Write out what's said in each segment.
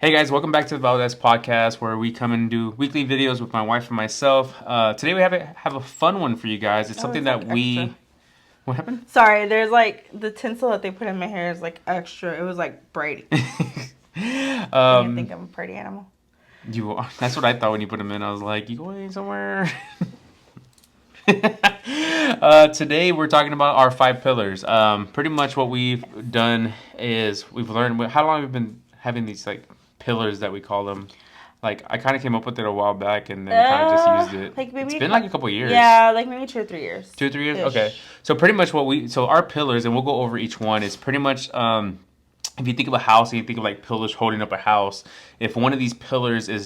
Hey guys, welcome back to the Valdez Podcast, where we come and do weekly videos with my wife and myself. Today we have a fun one for you guys. It's something that we... Extra. What happened? Sorry, there's like the tinsel that they put in my hair is like extra. It was like bright. I think I'm a party animal. That's what I thought when you put them in. I was like, you going somewhere? Today we're talking about our 5 pillars. Pretty much what we've done is we've learned how long we've been having these like pillars that we call them. Like I kind of came up with it a while back and then kind of just used it. Like maybe it's been like a couple years. Yeah, like maybe 2 or 3 years. 2 or 3 years. Ish. Okay. So pretty much our pillars, and we'll go over each one, is pretty much if you think of a house and you think of like pillars holding up a house, if one of these pillars is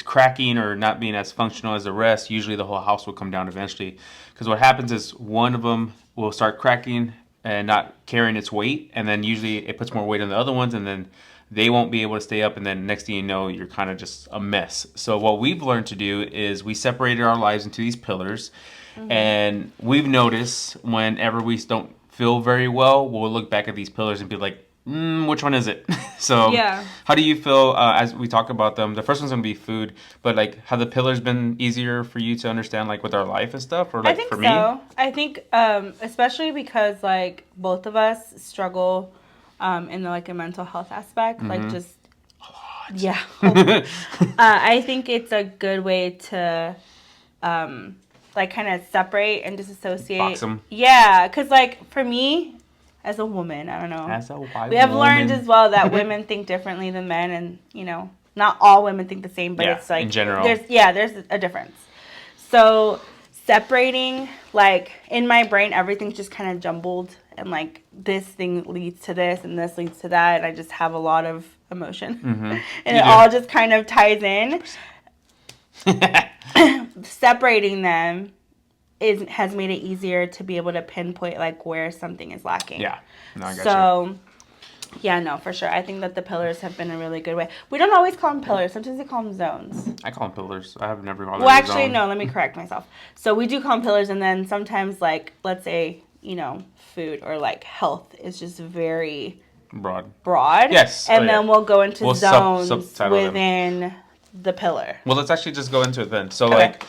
cracking or not being as functional as the rest, usually the whole house will come down eventually. Because what happens is one of them will start cracking and not carrying its weight, and then usually it puts more weight on the other ones, and then they won't be able to stay up, and then next thing you know, you're kind of just a mess. So what we've learned to do is we separated our lives into these pillars, and we've noticed whenever we don't feel very well, we'll look back at these pillars and be like, which one is it? So yeah. How do you feel as we talk about them? The first one's going to be food, but like have the pillars been easier for you to understand like with our life and stuff? Or like I think for so. me? I think especially because like both of us struggle in the like a mental health aspect. Like just yeah. I think it's a good way to like kind of separate and disassociate. Box 'em. Yeah, because like for me as a woman, I don't know. As a white We have woman. learned as well that women think differently than men, and you know, not all women think the same, but Yeah, it's like in general. there's a difference. So separating, like in my brain, everything's just kind of jumbled, and like this thing leads to this, and this leads to that, and I just have a lot of emotion, and it all just kind of ties in. Separating them has made it easier to be able to pinpoint like where something is lacking. Yeah. No, I got So, yeah, no, for sure. I think that the pillars have been a really good way. We don't always call them pillars. Sometimes we call them zones. I call them pillars. I have never called Well, them actually, zone. no, let me correct myself. So we do call them pillars, and then sometimes, like, let's say, you know, food or, like, health is just very broad. Yes. And then we'll go into zones subtitle them. within the pillar. Well, let's actually just go into it then. So, Okay. like,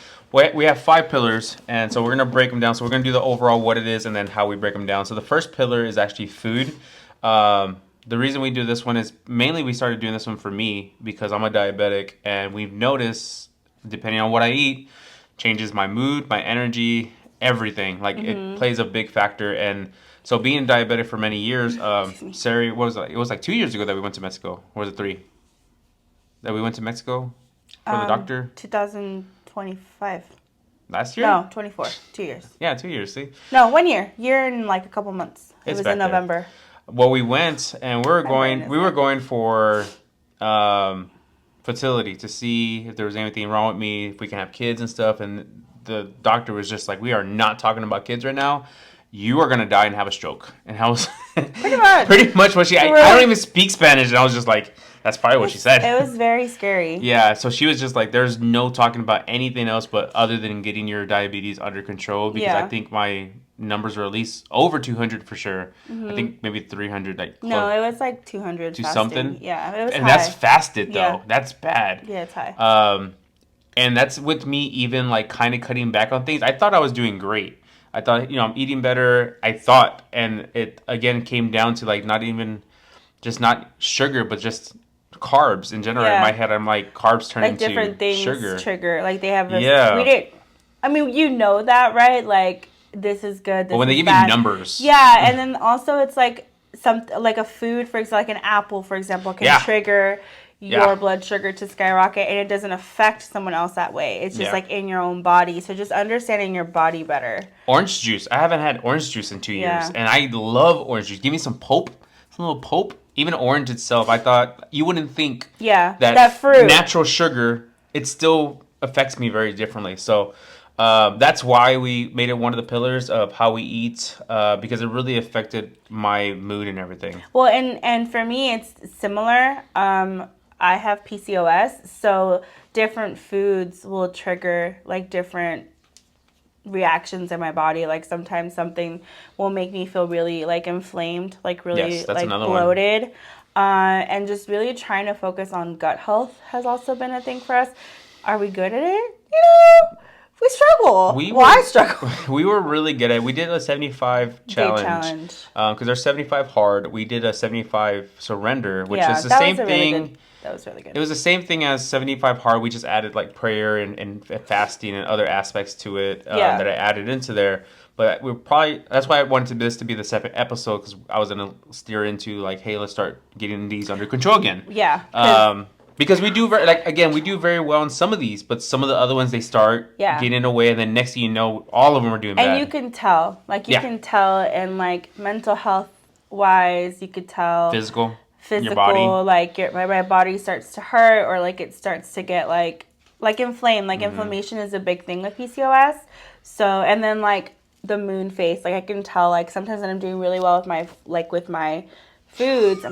we have 5 pillars, and so we're going to break them down. So we're going to do the overall what it is and then how we break them down. So the first pillar is actually food. The reason we do this one is mainly we started doing this one for me because I'm a diabetic, and we've noticed, depending on what I eat, changes my mood, my energy, everything. Like, it plays a big factor. And so being diabetic for many years, Sari, what was it? It was like 2 years ago that we went to Mexico. Or was it 3? That we went to Mexico for the doctor? 2025. Last year? No, 24. 2 years. Yeah, 2 years, see? No, 1 year. Year and like a couple months. It It's was back in there. November. Well, we went, and we were going for fertility to see if there was anything wrong with me, if we can have kids and stuff. And the doctor was just like, we are not talking about kids right now. You are going to die and have a stroke. And I was pretty much what I don't even speak Spanish. And I was just like, that's probably what she said. It was very scary. Yeah, so she was just like, there's no talking about anything else but other than getting your diabetes under control, because I think my numbers were at least over 200 for sure. I think maybe 300. Like No, it was like 200 to fasting. something. Yeah, it was and high. That's fasted though. Yeah. That's bad. Yeah, it's high. And that's with me even like kind of cutting back on things. I thought I was doing great. I thought, I'm eating better. I thought, and it again came down to like not sugar, but just carbs in general. In my head, I'm like, carbs turn like into different things sugar. Trigger. Like they have this. Yeah. We didn't. I mean, you know that, right? Like this is good. This But when they is give bad. you numbers, Yeah, and then also it's like like a food, for example, like an apple, for example, can trigger your blood sugar to skyrocket, and it doesn't affect someone else that way. It's just like in your own body. So just understanding your body better. Orange juice. I haven't had orange juice in 2 years, and I love orange juice. Give me some pulp, some little pulp. Even orange itself, I thought you wouldn't think that fruit, natural sugar, it still affects me very differently. So that's why we made it one of the pillars of how we eat, because it really affected my mood and everything. Well, and for me, it's similar. I have PCOS, so different foods will trigger like different reactions in my body. Like sometimes something will make me feel really like inflamed, like really like bloated. And just really trying to focus on gut health has also been a thing for us. Are we good at it? We struggle. I struggle. We were really good at it. We did a 75 challenge. Because there's 75 hard. We did a 75 surrender, which is the same thing. That was really good. It was the same thing as 75 hard. We just added like prayer and fasting and other aspects to it that I added into there. But that's why I wanted this to be the second episode, because I was going to steer into like, hey, let's start getting these under control again. Yeah. Because we do we do very well in some of these, but some of the other ones they start getting away, and then next thing you know, all of them are doing bad. And you can tell, can tell, and like mental health wise, you could tell. Physical, your body. Like my body starts to hurt, or like it starts to get like inflamed. Like inflammation is a big thing with PCOS. So, and then like the moon face, like I can tell, like sometimes when I'm doing really well with my foods,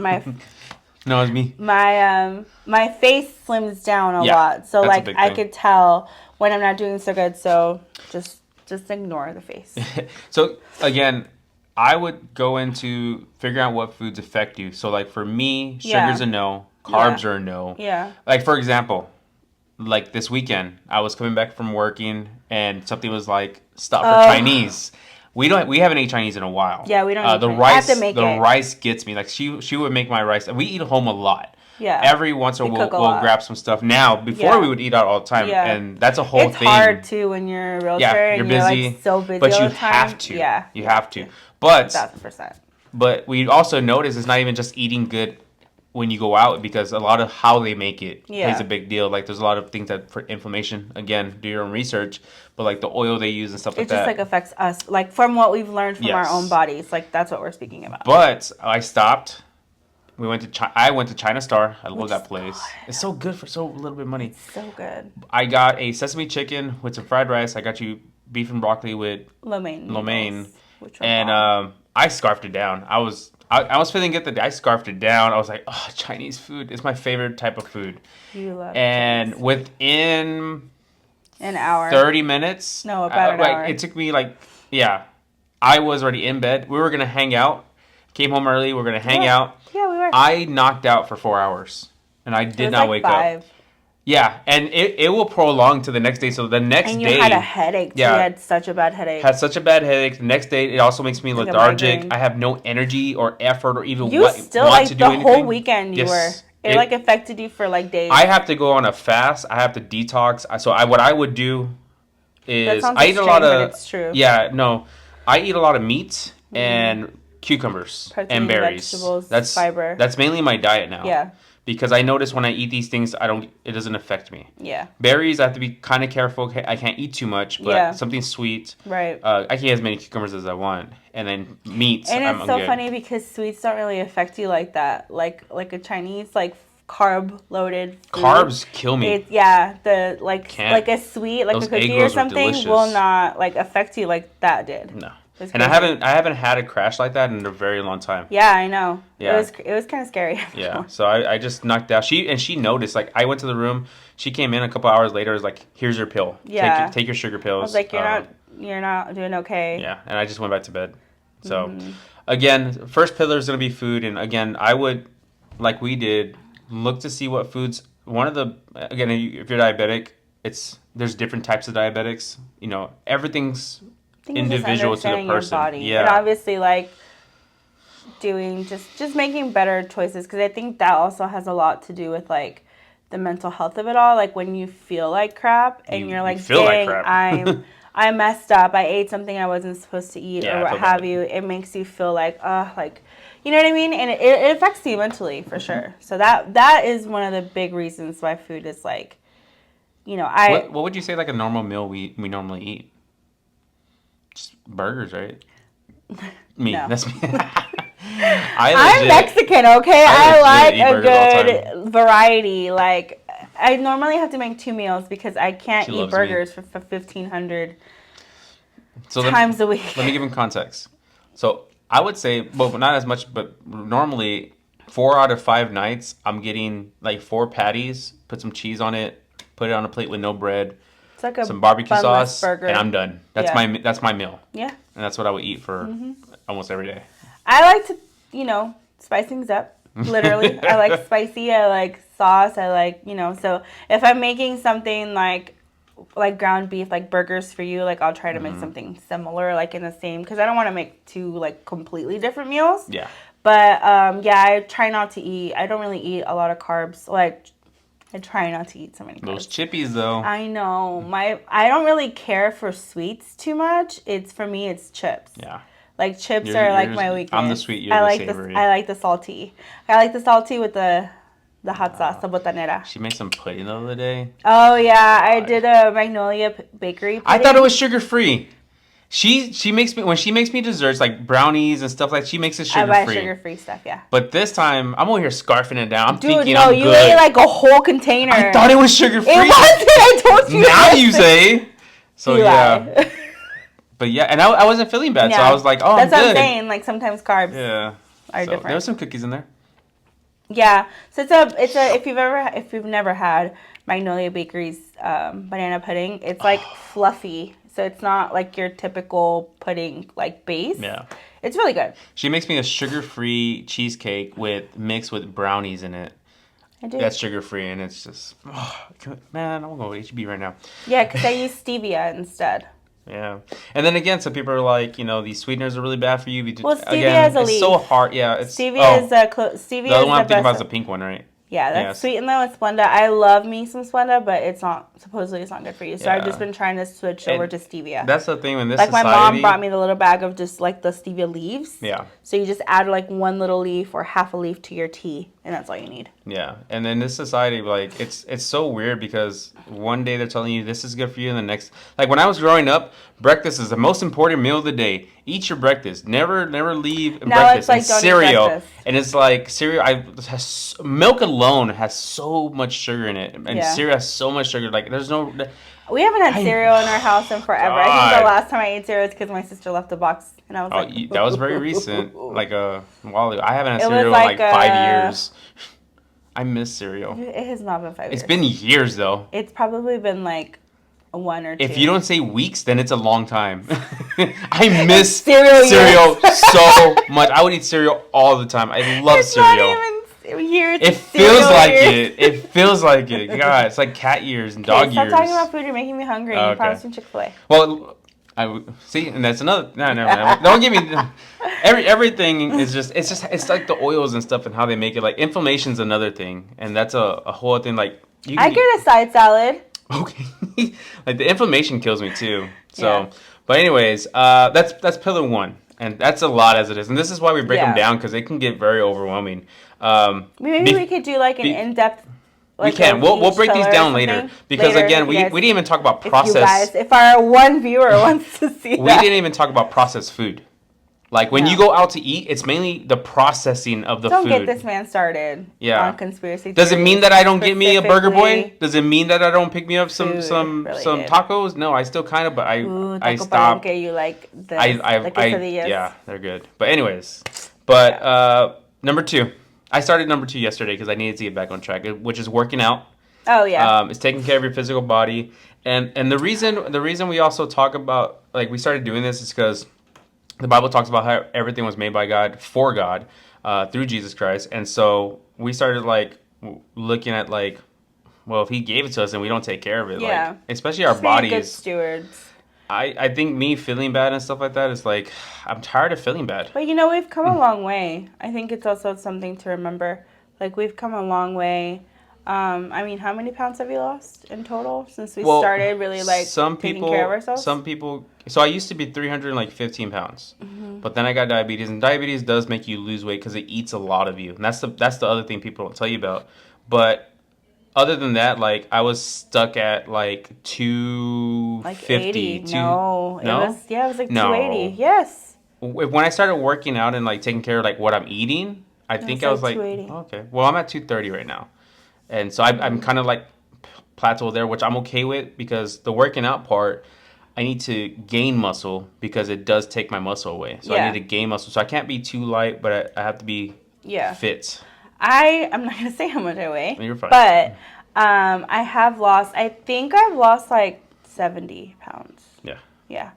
No, it's me. My face slims down a lot, so like I could tell when I'm not doing so good. So just ignore the face. So again, I would go into figuring out what foods affect you. So like for me, sugar's a no, carbs are a no. Yeah. Like for example, like this weekend, I was coming back from working and something was like stop for Chinese. We haven't ate Chinese in a while. Yeah, we don't. The rice, I have to make it. Rice gets me. Like she would make my rice. We eat home a lot. Yeah. Every once in a while we'll grab some stuff. Now, before we would eat out all the time, and that's a whole thing. It's hard too when you're a realtor and you're busy, you're like so busy but all you the time. have to. Yeah, you have to. But 1,000%. But we also notice it's not even just eating good when you go out, because a lot of how they make it plays a big deal. Like there's a lot of things that for inflammation, again, do your own research, but like the oil they use and stuff like that. It just like affects us, like from what we've learned from our own bodies. Like that's what we're speaking about. But I stopped. I went to China Star. I love that place. It's so good for so little bit of money. It's so good. I got a sesame chicken with some fried rice. I got you beef and broccoli with lo mein. And I scarfed it down. I was feeling good that I scarfed it down. I was like, oh, Chinese food is my favorite type of food. You love and Chinese. Within an hour, 30 minutes. No, about an hour. It took me I was already in bed. We were gonna hang out. Came home early. We were gonna hang out. Yeah, we were. I knocked out for 4 hours, and I did not wake 5. Up. Yeah, and it will prolong to the next day. So the next day... And you had a headache. Yeah. You had such a bad headache. Had such a bad headache. The next day, it also makes me lethargic. I have no energy or effort or even want to do anything. You still, the whole weekend you were... It affected you for, days. I have to go on a fast. I have to detox. So what I would do is... I eat a lot of... But it's true. Yeah, no. I eat a lot of meat and cucumbers and berries. Vegetables, fiber. That's mainly my diet now. Yeah. Because I notice when I eat these things, it doesn't affect me. Yeah. Berries, I have to be kind of careful. I can't eat too much, but something sweet. Right. I can eat as many cucumbers as I want. And then meat, and it's so funny because sweets don't really affect you like that. Like a Chinese, carb loaded food. Carbs kill me. Like a sweet, like a cookie or something will not affect you like that did. No. And I haven't had a crash like that in a very long time. Yeah, I know. Yeah. It was kind of scary. Yeah. So I just knocked out. She noticed. I went to the room. She came in a couple hours later. Was like, "Here's your pill. Yeah. Take your sugar pills." I was like, "You're not doing okay." Yeah. And I just went back to bed. So, again, first pillar is gonna be food, and again, I would, like we did, look to see what foods. If you're diabetic, there's different types of diabetics. Everything's individual to the person. Your body. Yeah. And obviously doing just making better choices, because I think that also has a lot to do with the mental health of it all. Like when you feel like crap and you're like, dang, I messed up. I ate something I wasn't supposed to eat or what have you. It makes you feel you know what I mean? And it affects you mentally for sure. So that is one of the big reasons why food is what would you say a normal meal we normally eat? Just burgers, right? Me. No. That's me. I'm Mexican, okay? I like a good variety. I normally have to make 2 meals because I can't eat burgers for 1,500 times a week. Let me give him context. So I would say, well, not as much, but normally 4 out of 5 nights, I'm getting 4 patties, put some cheese on it, put it on a plate with no bread. It's some barbecue sauce, burger. And I'm done. That's my meal. Yeah. And that's what I would eat for almost every day. I like to, spice things up. Literally. I like spicy. I like sauce. I like, so if I'm making something like ground beef, like burgers for you, like I'll try to make something similar, like in the same, because I don't want to make two like completely different meals. Yeah. But I try not to eat. I don't really eat a lot of carbs. Like I try not to eat so many carbs. Those chippies though. I know. I don't really care for sweets too much. For me it's chips. Yeah. Like chips are like my weakness. I'm the sweet, you're the savory. I like the salty. I like the salty with the hot sauce, the botanera. She made some pudding the other day. Oh yeah, I did a Magnolia bakery pudding. I thought it was sugar free. She makes me, when she makes me desserts like brownies and stuff like, she makes it sugar free. I buy sugar free stuff, yeah. But this time I'm over here scarfing it down. I'm thinking no, I'm you good. ate like a whole container. I thought it was sugar free. It wasn't. I told you. Now you say. So yeah. But yeah, and I wasn't feeling bad, so I was like, oh, that's I'm what good. I'm saying. Like sometimes carbs are different. There were some cookies in there. Yeah, so it's a if you've never had Magnolia Bakery's banana pudding, it's like fluffy, so it's not like your typical pudding like base. Yeah, it's really good. She makes me a sugar-free cheesecake mixed with brownies in it. I do. That's sugar-free, and it's just man, I'm gonna go to HB right now. Yeah, because I use stevia instead. Yeah, and then again, some people are like, these sweeteners are really bad for you. Well, stevia is a leaf. It's so hard. Yeah, stevia is stevia. The other one I'm thinking about is the pink one, right? Yeah, that's sweet and though it's Splenda. I love me some Splenda, but it's not good for you. So I've just been trying to switch over to stevia. That's the thing when this my mom brought me the little bag of just like the stevia leaves. Yeah. So you just add like one little leaf or half a leaf to your tea, and that's all you need. Yeah, and then this society, like it's so weird because one day they're telling you this is good for you, and the next, like when I was growing up, breakfast is the most important meal of the day. Eat your breakfast. Never leave breakfast. It's like and don't cereal. Eat breakfast. And it's like cereal. Milk alone has so much sugar in it, and cereal has so much sugar. Like there's no. We haven't had cereal in our house in forever. God. I think the last time I ate cereal is because my sister left a box, and I was like, that was very recent. Like a while ago. I haven't had cereal in like 5 years. I miss cereal. It has not been 5 years. It's been years though. It's probably been like 1 or 2. If you don't say weeks, then it's a long time. I miss cereal so much. I would eat cereal all the time. I love cereal. Not even years. It feels like it. It feels like it. God, it's like cat years and dog years. Stop talking about food. You're making me hungry. You promised me Chick-fil-A. Well, see, and that's another. No, never mind. Don't give me. Everything is just. It's like the oils and stuff and how they make it. Like inflammation's another thing, and that's a whole other thing. Like I get a side salad. Okay, like the inflammation kills me too. So, but anyways, that's pillar 1, and that's a lot as it is, and this is why we break them down because they can get very overwhelming. Maybe we could do like an in-depth. Like we can. We'll break these down later because again, we didn't even talk about processed. If our one viewer wants to see we didn't even talk about processed food. Like when you go out to eat, it's mainly the processing of the food. Don't get this man started on conspiracy theories. Does it mean that I don't get me a Burger Boy? Does it mean that I don't pick me up some tacos? No, I still kind of, but I stopped. Get you like the quesadillas. Yeah, they're good. But anyways, number 2. I started number 2 yesterday because I needed to get back on track, which is working out. Oh yeah. It's taking care of your physical body, and the reason we also talk about like we started doing this is because the Bible talks about how everything was made by God for God through Jesus Christ, and so we started like looking at like, well, if He gave it to us and we don't take care of it, like especially our bodies, good stewards. I think me feeling bad and stuff like that is like I'm tired of feeling bad. But we've come a long way. I think it's also something to remember. Like we've come a long way. I mean, how many pounds have you lost in total since we started really like taking care of ourselves? Some people. So I used to be 315 pounds, but then I got diabetes, and diabetes does make you lose weight because it eats a lot of you, and that's the other thing people don't tell you about. But other than that, like I was stuck at like 250. Like 80. It was like 280. Yes. When I started working out and like taking care of like what I'm eating, I think I was like, okay, well I'm at 230 right now. And so I'm kind of like plateau there, which I'm okay with because the working out part, I need to gain muscle because it does take my muscle away. So I need to gain muscle. So I can't be too light, but I have to be fit. I'm not going to say how much I weigh. You're fine. But I think I've lost like 70 pounds. Yeah.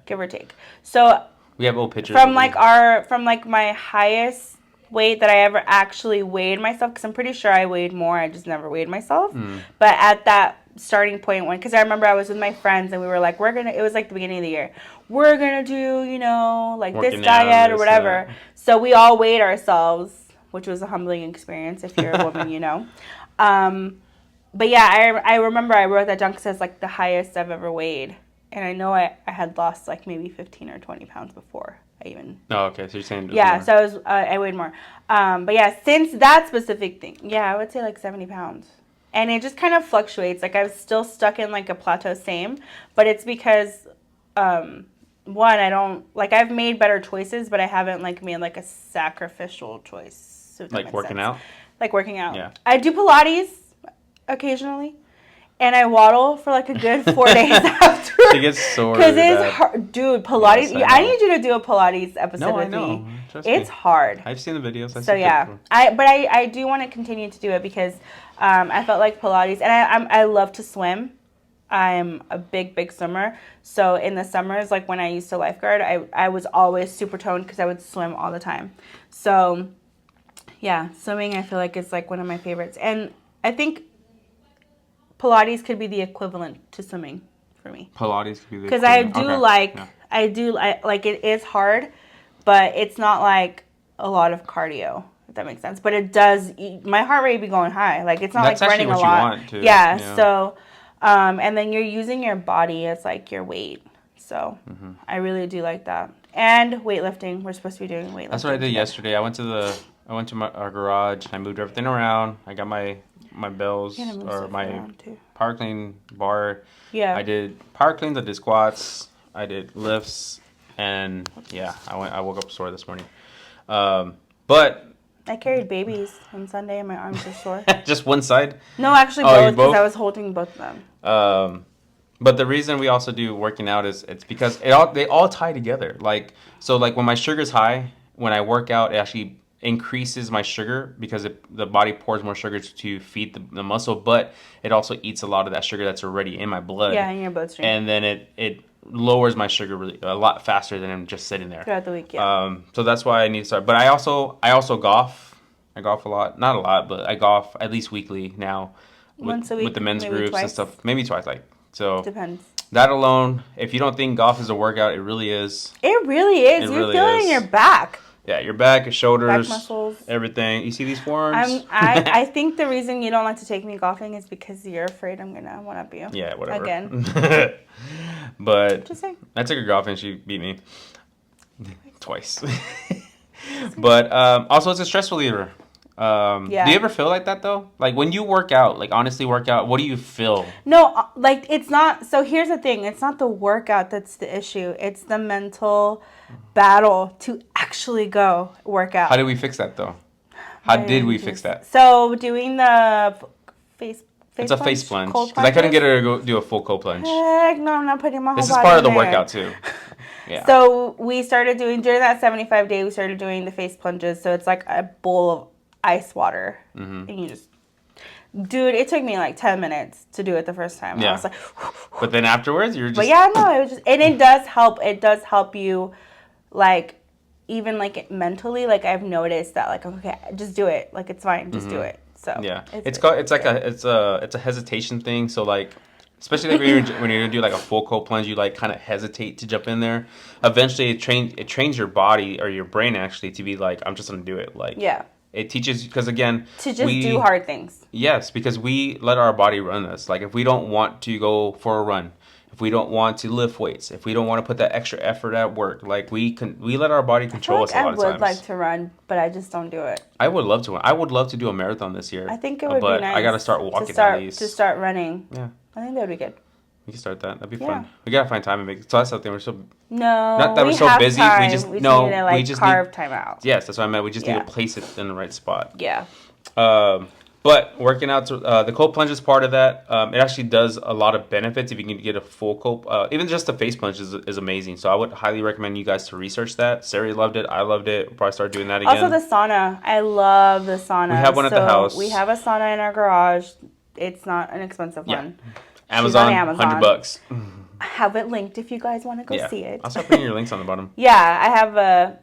Give or take. So we have old pictures. From my highest weight that I ever actually weighed myself, because I'm pretty sure I weighed more. I just never weighed myself. But at that starting point, because I remember I was with my friends and we were like, it was like the beginning of the year. We're going to do, like working this diet or whatever. So we all weighed ourselves, which was a humbling experience if you're a woman, But yeah, I remember I wrote that down because it's like the highest I've ever weighed. And I know I had lost like maybe 15 or 20 pounds before I even... Oh, okay. So you're saying... Yeah, more. So I weighed more. But yeah, since that specific thing, yeah, I would say like 70 pounds. And it just kind of fluctuates. Like, I was still stuck in like a plateau same. But it's because, one, I don't... Like, I've made better choices, but I haven't like made like a sacrificial choice. Like working out? Like working out. Yeah. I do Pilates occasionally. And I waddle for like a good 4 days after. She gets sore. Because it's hard. Dude, Pilates. Yes, I need you to do a Pilates episode with me. me. It's hard. I've seen the videos. So yeah. I do want to continue to do it because I felt like Pilates. And I love to swim. I'm a big swimmer. So in the summers, like when I used to lifeguard, I was always super toned because I would swim all the time. So yeah, swimming I feel like is like one of my favorites. And I think Pilates could be the equivalent to swimming for me. Pilates could be the equivalent. Because I do like it is hard, but it's not like a lot of cardio, if that makes sense. But it does, my heart rate be going high. Like it's not That's like running a lot. That's actually what you want too. Yeah. So, and then you're using your body as like your weight. So I really do like that. And weightlifting. We're supposed to be doing weightlifting. That's what I did yesterday. I went to our garage. I moved everything around. I got my bells or my power clean bar. Yeah. I did power cleans, I did squats, I did lifts, and yeah, I woke up sore this morning. But I carried babies on Sunday and my arms were sore. Just one side? No, actually both, because I was holding both of them. But the reason we also do working out is it's because they all tie together. Like when my sugar's high, when I work out, it actually increases my sugar because the body pours more sugar to feed the muscle, but it also eats a lot of that sugar that's already in my blood. Yeah, in your bloodstream. And then it lowers my sugar a lot faster than I'm just sitting there. Throughout the week, yeah. So that's why I need to start. But I also golf. I golf a lot. Not a lot, but I golf at least weekly now. Once a week, with the men's groups twice. And stuff. Maybe twice. Depends. That alone, if you don't think golf is a workout, it really is. It really is. You feel it in your back. Yeah, your back, your shoulders, back muscles, everything. You see these forearms? I think the reason you don't like to take me golfing is because you're afraid I'm gonna one up you. Yeah, whatever. Again. But just saying. I took her golfing. She beat me twice. But also, it's a stress reliever. Yeah. Do you ever feel like that though? Like when you work out, like honestly work out, what do you feel? No, like it's not. So here's the thing: it's not the workout that's the issue. It's the mental battle to actually go work out. How did we fix that though? How did we fix that? So doing the face it's a face plunge because I couldn't get her to go do a full cold plunge. Heck no, I'm not putting my whole body in there. This is part of the workout too. Yeah. So we started during that 75 day. We started doing the face plunges. So it's like a bowl of ice water, and you just, dude, it took me like 10 minutes to do it the first time. Yeah. I was like, but then afterwards, you're just. But yeah, no, it was just, and it does help. It does help you, like, even like mentally. Like I've noticed that, like, okay, just do it. Like it's fine, just do it. So yeah, it's a hesitation thing. So like, especially when you're gonna do like a full cold plunge, you like kind of hesitate to jump in there. Eventually, it trains your body or your brain actually to be like, I'm just gonna do it. Like yeah. It teaches, because again, to just do hard things. Yes, because we let our body run us. Like if we don't want to go for a run, if we don't want to lift weights, if we don't want to put that extra effort at work, like we let our body control us a lot of times. I would like to run, but I just don't do it. I would love to run. I would love to do a marathon this year. I think it would be nice. But I got to start walking at least. To start running. Yeah. I think that would be good. We can start that. That'd be fun. We gotta find time and make it. So that's something we're so. No. Not that we're so busy. Time. We just need to, like, we just carve need time out. Yes, that's what I meant. We just need to place it in the right spot. Yeah. But working out, the cold plunge is part of that. It actually does a lot of benefits if you can get a full cold. Even just the face plunge is amazing. So I would highly recommend you guys to research that. Sari loved it. I loved it. We'll probably start doing that again. Also the sauna. I love the sauna. We have one at the house. We have a sauna in our garage. It's not an expensive one. Amazon, $100. I have it linked if you guys want to go see it. I'll start putting your links on the bottom. Yeah, I have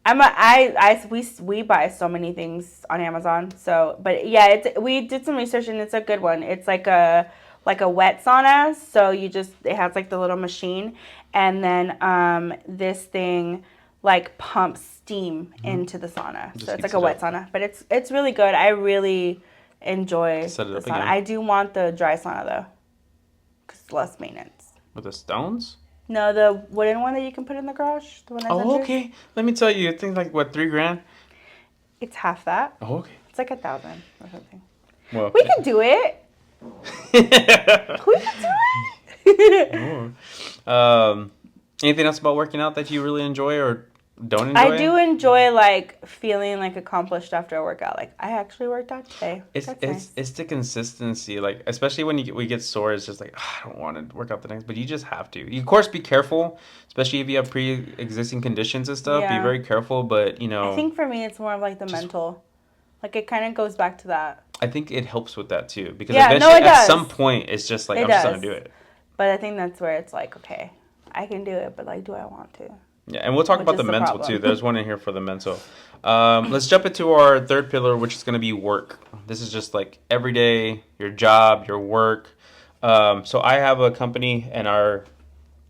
We buy so many things on Amazon. So, but yeah, we did some research and it's a good one. It's like a wet sauna. So it has like the little machine, and then this thing like pumps steam into the sauna. So it's like a wet sauna, but it's really good. I really enjoy Set it the up sauna. again. I do want the dry sauna though, because it's less maintenance. With the stones? No, the wooden one that you can put in the garage. The one that's Oh, okay. Let me tell you, I think like what, $3,000? It's half that. Oh, okay. It's like 1,000 or something. Well, We can do it. We can do it. Anything else about working out that you really enjoy or don't enjoy? I do enjoy like feeling like accomplished after a workout. Like I actually worked out today. It's the consistency, like especially when we get sore. It's just like I don't want to work out the next, but you just have to. You, of course, be careful, especially if you have pre-existing conditions and stuff. Yeah. Be very careful, but I think for me it's more of like the mental. Like it kind of goes back to that. I think it helps with that too, because Yeah, eventually it at does. some point it's just like I'm just gonna do it. But I think that's where it's like, okay, I can do it, but like, do I want to? Yeah, and we'll talk about the mental too. There's one in here for the mental. Let's jump into our third pillar, which is going to be work. This is just like every day, your job, your work. So I have a company, and our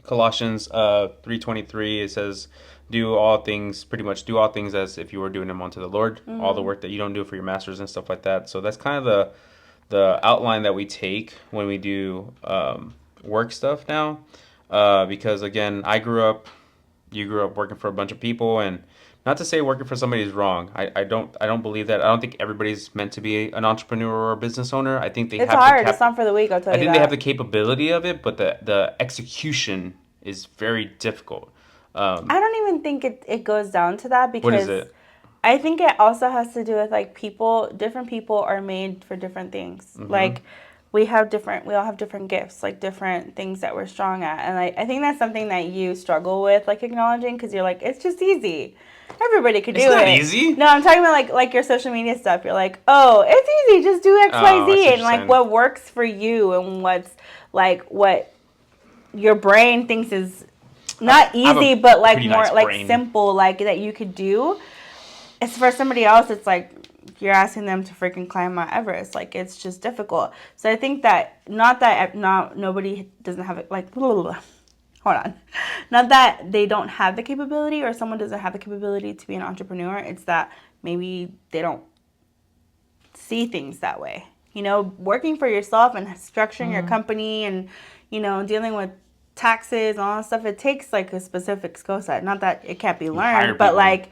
Colossians 3:23, it says, do all things as if you were doing them unto the Lord. Mm-hmm. All the work that you don't do for your masters and stuff like that. So that's kind of the outline that we take when we do work stuff now. Because again, you grew up working for a bunch of people, and not to say working for somebody is wrong. I don't believe that. I don't think everybody's meant to be an entrepreneur or a business owner. I think it's hard. It's not for the weak. I'll tell you that. I think they have the capability of it, but the execution is very difficult. I don't even think it goes down to that, because what is it? I think it also has to do with like different people are made for different things. Mm-hmm. Like we all have different gifts, like different things that we're strong at. And I think that's something that you struggle with, like acknowledging, because you're like, it's just easy. Everybody could do it. It's not easy. No, I'm talking about like your social media stuff. You're like, oh, it's easy. Just do X, Y, Z. And like what works for you and what's like what your brain thinks is not easy, but like more nice like simple, like that you could do. It's for somebody else. It's like, you're asking them to freaking climb Mount Everest. Like, it's just difficult. So I think that nobody doesn't have it. Like, hold on. Not that they don't have the capability or someone doesn't have the capability to be an entrepreneur. It's that maybe they don't see things that way. You know, working for yourself and structuring your company and, you know, dealing with taxes and all that stuff, it takes like a specific skill set. Not that it can't be learned, but like...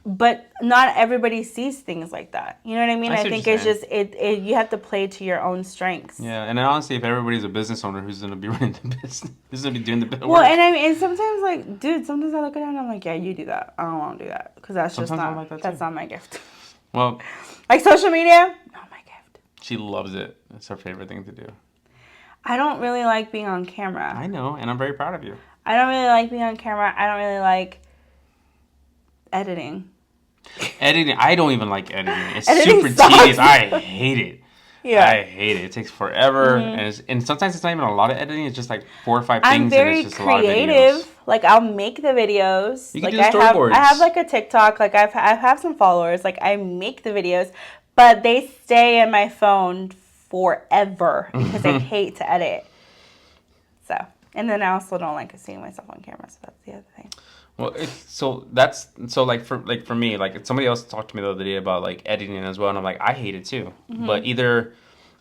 But not everybody sees things like that. You know what I mean? I think it's just you have to play to your own strengths. Yeah, and honestly, if everybody's a business owner, who's gonna be running the business? Who's gonna be doing the business? Well, and I mean, and sometimes like, dude, sometimes I look at it and I'm like, yeah, you do that. I don't want to do that because that's just not that's not my gift. Well, like social media, not my gift. She loves it. It's her favorite thing to do. I don't really like being on camera. I know, and I'm very proud of you. I don't really like being on camera. I don't really like editing. I don't even like editing. It's super tedious. I hate it. Yeah. I hate it. It takes forever. And sometimes it's not even a lot of editing. It's just like 4 or 5 things. I'm very and it's just creative. A lot of videos. Like I'll make the videos. You can like do the storyboards. I have like a TikTok. Like I have some followers. Like I make the videos, but they stay in my phone forever because I hate to edit. And then I also don't like seeing myself on camera. So that's the other thing. Well, for me, like somebody else talked to me the other day about like editing as well, and I'm like, I hate it too. Mm-hmm. But either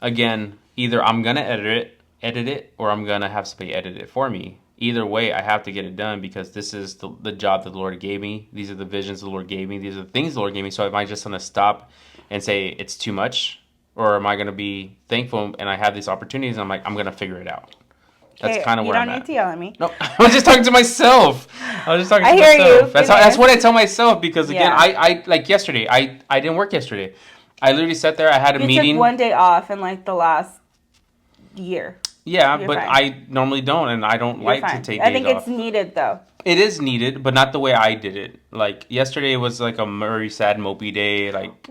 I'm gonna edit it, or I'm gonna have somebody edit it for me. Either way, I have to get it done because this is the job that the Lord gave me. These are the visions the Lord gave me. These are the things the Lord gave me. So am I just gonna stop and say it's too much, or am I gonna be thankful and I have these opportunities? And I'm like, I'm gonna figure it out. That's kind of where I'm at. You don't need to yell at me. No, I was just talking to myself. I hear you. That's what I tell myself because again, I like yesterday. I didn't work yesterday. I literally sat there. I had a meeting. You took one day off in like the last year. Yeah, but fine. I normally don't, and I don't like to take days off. I think it's needed though. It is needed, but not the way I did it. Like yesterday was like a very sad, mopey day. Like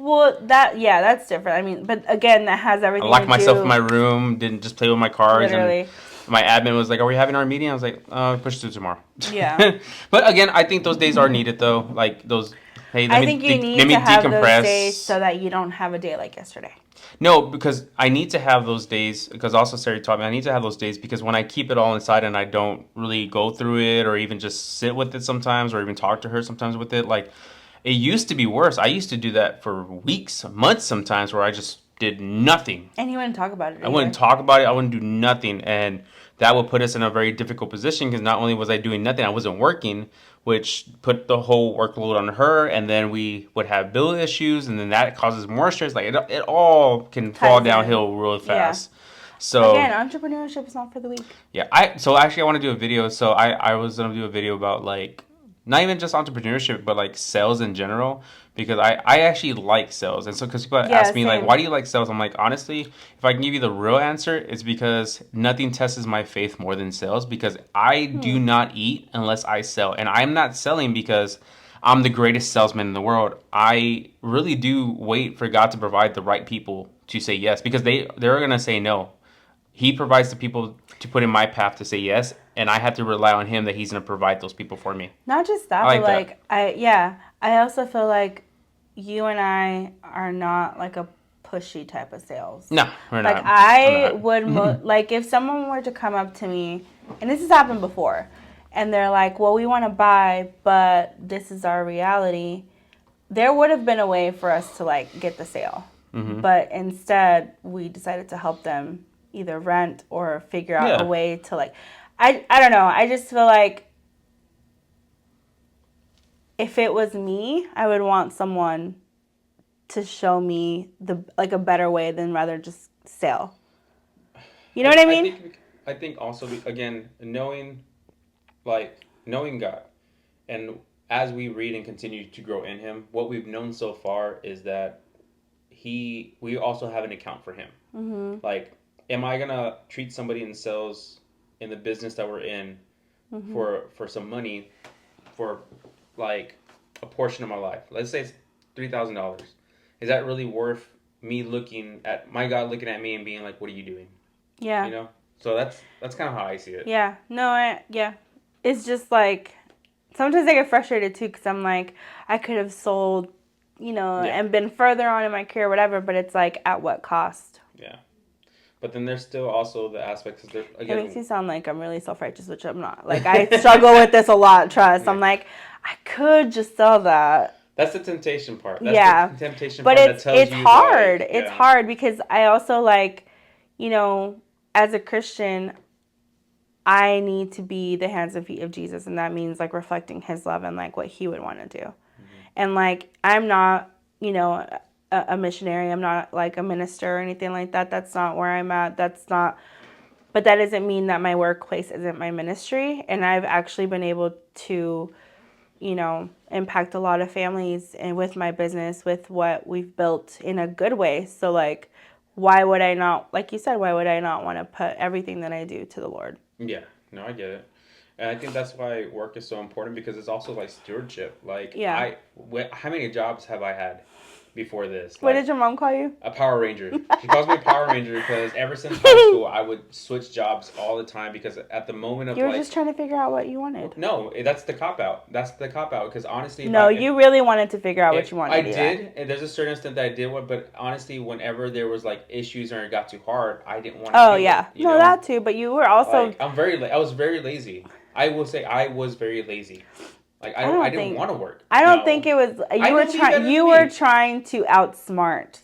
that's different. I mean, but again, that has everything. I locked myself in my room. Didn't just play with my cards. Literally. My admin was like, "Are we having our meeting?" I was like, "Push it to tomorrow." Yeah. But again, I think those days are needed though. Like those. Hey, I think you need to have those days so that you don't have a day like yesterday. No, because I need to have those days, because also Sarah taught me I need to have those days because when I keep it all inside and I don't really go through it or even just sit with it sometimes or even talk to her sometimes with it, like it used to be worse. I used to do that for weeks, months sometimes where I just did nothing. And you wouldn't talk about it I wouldn't talk about it. I wouldn't do nothing. And that would put us in a very difficult position because not only was I doing nothing, I wasn't working, which put the whole workload on her. And then we would have bill issues. And then that causes more stress. Like it all can fall downhill real fast. Yeah. So again, entrepreneurship is not for the weak. Yeah. So actually I want to do a video. So I was going to do a video about like, not even just entrepreneurship, but like sales in general, because I actually like sales. And so because people ask me like, why do you like sales? I'm like, honestly, if I can give you the real answer, it's because nothing tests my faith more than sales, because I do not eat unless I sell. And I'm not selling because I'm the greatest salesman in the world. I really do wait for God to provide the right people to say yes, because they're going to say no. He provides the people to put in my path to say yes, and I have to rely on him that he's going to provide those people for me. Not just that, but like I also feel like you and I are not like a pushy type of sales. No, we're not. Like I would like if someone were to come up to me, and this has happened before, and they're like, "Well, we want to buy, but this is our reality." There would have been a way for us to like get the sale, but instead we decided to help them either rent or figure out a way to like, I don't know. I just feel like if it was me, I would want someone to show me a better way than rather just sell. You know what I mean? I think also, again, knowing God, and as we read and continue to grow in him, what we've known so far is that we also have an account for him. Mm-hmm. Like, am I gonna treat somebody in sales in the business that we're in for some money for like a portion of my life? Let's say it's $3,000. Is that really worth me looking at my God looking at me and being like, "What are you doing?" Yeah. You know. So that's kind of how I see it. Yeah. No. It's just like sometimes I get frustrated too because I'm like I could have sold, and been further on in my career, whatever. But it's like at what cost? Yeah. But then there's still also the aspects of it makes me sound like I'm really self-righteous, which I'm not. Like, I struggle with this a lot, trust. I'm like, I could just sell that. That's the temptation part. That's the temptation part that tells you. But it's hard. It's hard because I also, like, as a Christian, I need to be the hands and feet of Jesus. And that means, like, reflecting his love and, like, what he would want to do. Mm-hmm. And, like, I'm not, a missionary. I'm not like a minister or anything like that. That's not where I'm at. But that doesn't mean that my workplace isn't my ministry. And I've actually been able to, impact a lot of families and with my business, with what we've built in a good way. So like, why would I not, like you said, why would I not want to put everything that I do to the Lord? Yeah, no, I get it. And I think that's why work is so important, because it's also like stewardship. Like, how many jobs have I had before this? What did your mom call you? A Power Ranger. She calls me a Power Ranger because ever since high school, I would switch jobs all the time because at the moment of you were just trying to figure out what you wanted. No, that's the cop-out. That's the cop-out because honestly... you really wanted to figure out what you wanted. I did, and there's a certain extent that I did one, but honestly, whenever there was like issues or it got too hard, I didn't want to do it, No, that too, but you were also... I was very lazy. I will say I was very lazy. Like I didn't want to work. I don't think it was you were trying to outsmart.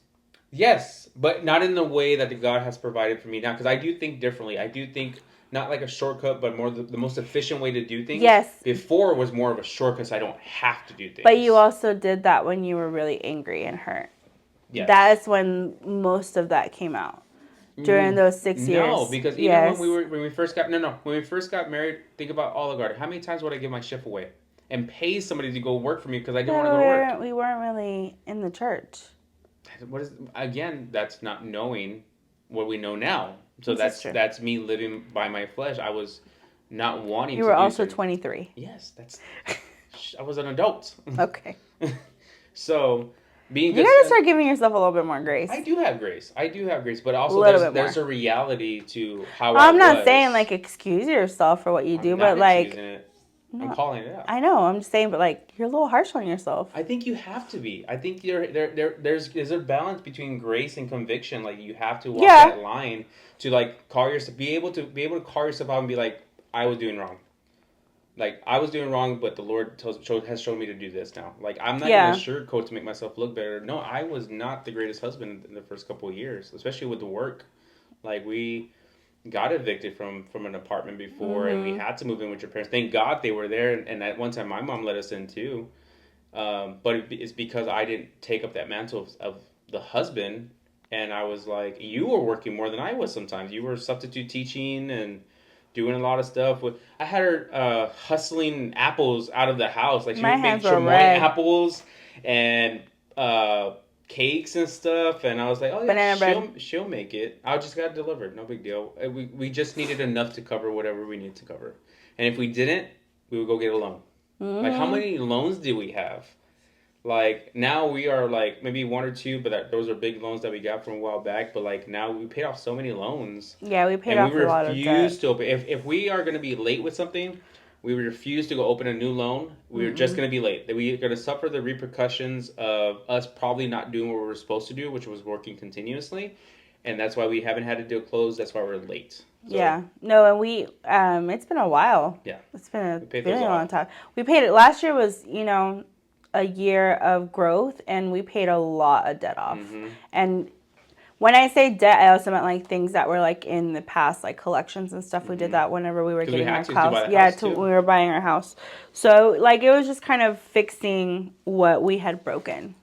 Yes, but not in the way that God has provided for me now, because I do think differently. I do think not like a shortcut, but more the most efficient way to do things. Yes. Before was more of a shortcut, so I don't have to do things. But you also did that when you were really angry and hurt. Yes. That's when most of that came out. During those 6 years. No, because even when we first got married, think about Olive Garden. How many times would I give my shift away and pay somebody to go work for me because I didn't want to go to work? We weren't really in the church. Again, that's not knowing what we know now. So that's me living by my flesh. I was not wanting to. You were also 23. Yes, I was an adult. Okay. So being You good. gotta start giving yourself a little bit more grace. I do have grace. But also there's a reality to how I'm not saying like excuse yourself for what you do, but like excusing it. I'm calling it out. I know. I'm just saying, but like you're a little harsh on yourself. I think you have to be. I think there's a balance between grace and conviction. Like you have to walk that line to like call yourself, be able to call yourself out and be like, I was doing wrong. Like I was doing wrong, but the Lord has shown me to do this now. Like I'm not gonna sugarcoat to make myself look better. No, I was not the greatest husband in the first couple of years, especially with the work. Like we got evicted from an apartment before, and we had to move in with your parents. Thank God they were there, and at one time my mom let us in too. But it's because I didn't take up that mantle of the husband, and I was like, you were working more than I was sometimes. You were substitute teaching and doing a lot of stuff. I had her hustling apples out of the house. Like she would make chamoy apples and cakes and stuff. And I was like, oh yeah, she'll make it. I just got it delivered. No big deal. We just needed enough to cover whatever we needed to cover. And if we didn't, we would go get a loan. Like how many loans do we have? Like now we are like maybe one or two, but those are big loans that we got from a while back. But like now we paid off so many loans. Yeah, we paid off a lot of debt. We refuse to open. If we are going to be late with something, we refuse to go open a new loan. We're just going to be late. We're going to suffer the repercussions of us probably not doing what we were supposed to do, which was working continuously, and that's why we haven't had to do a close. That's why we're late. So, yeah. No, and we it's been a while. Yeah. It's been a really long time. We paid it. Last year was a year of growth, and we paid a lot of debt off. And when I say debt, I also meant like things that were like in the past, like collections and stuff. We did that whenever we were getting our house. When we were buying our house. So like it was just kind of fixing what we had broken.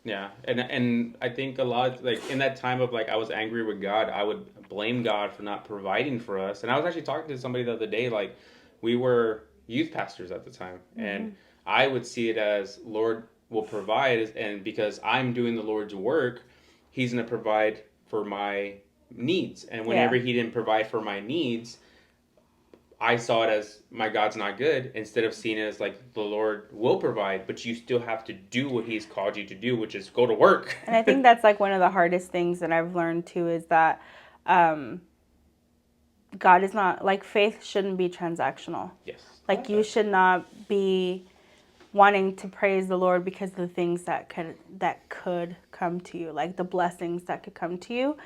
Yeah, and I think a lot like in that time of like I was angry with God, I would blame God for not providing for us. And I was actually talking to somebody the other day, like we were youth pastors at the time, and I would see it as Lord will provide, and because I'm doing the Lord's work, He's going to provide for my needs. And whenever He didn't provide for my needs, I saw it as my God's not good, instead of seeing it as like the Lord will provide, but you still have to do what He's called you to do, which is go to work. And I think that's like one of the hardest things that I've learned too, is that God is not, like faith shouldn't be transactional. Yes. Like you should not be wanting to praise the Lord because of the things that could come to you, like the blessings that could come to you.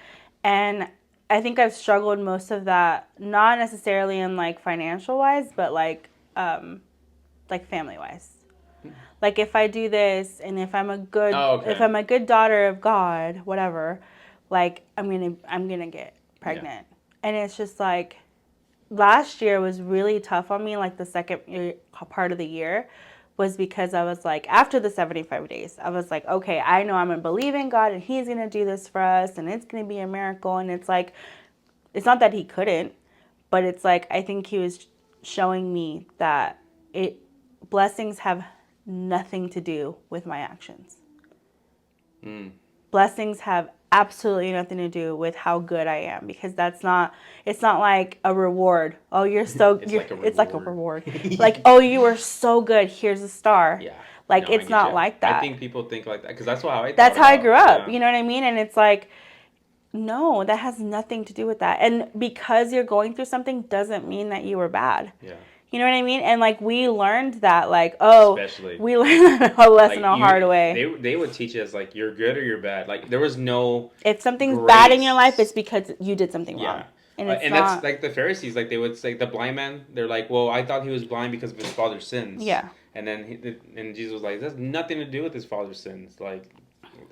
And I think I've struggled most of that, not necessarily in like financial wise, but like family wise. Like if I do this, and if I'm a good daughter of God, whatever, like I'm gonna get pregnant. And it's just like last year was really tough on me. Like the second part of the year was because I was like, after the 75 days, I was like, okay, I know I'm going to believe in God and He's going to do this for us and it's going to be a miracle. And it's like, it's not that He couldn't, but it's like, I think He was showing me that blessings have nothing to do with my actions. Blessings have absolutely nothing to do with how good I am, because it's not like a reward. Oh, you're so it's like a reward. Like, oh, you were so good, here's a star. Yeah. Like it's not like that. I think people think like that because that's how I grew up. Yeah. You know what I mean? And it's like, no, that has nothing to do with that. And because you're going through something doesn't mean that you were bad. Yeah. You know what I mean? And like we learned that, like, we learned a lesson the hard way. They would teach us like you're good or you're bad. Like there was no. If something's bad in your life, it's because you did something wrong. And that's like the Pharisees. Like they would say the blind man. They're like, well, I thought he was blind because of his father's sins. Yeah. And then Jesus was like, "That has nothing to do with his father's sins. Like,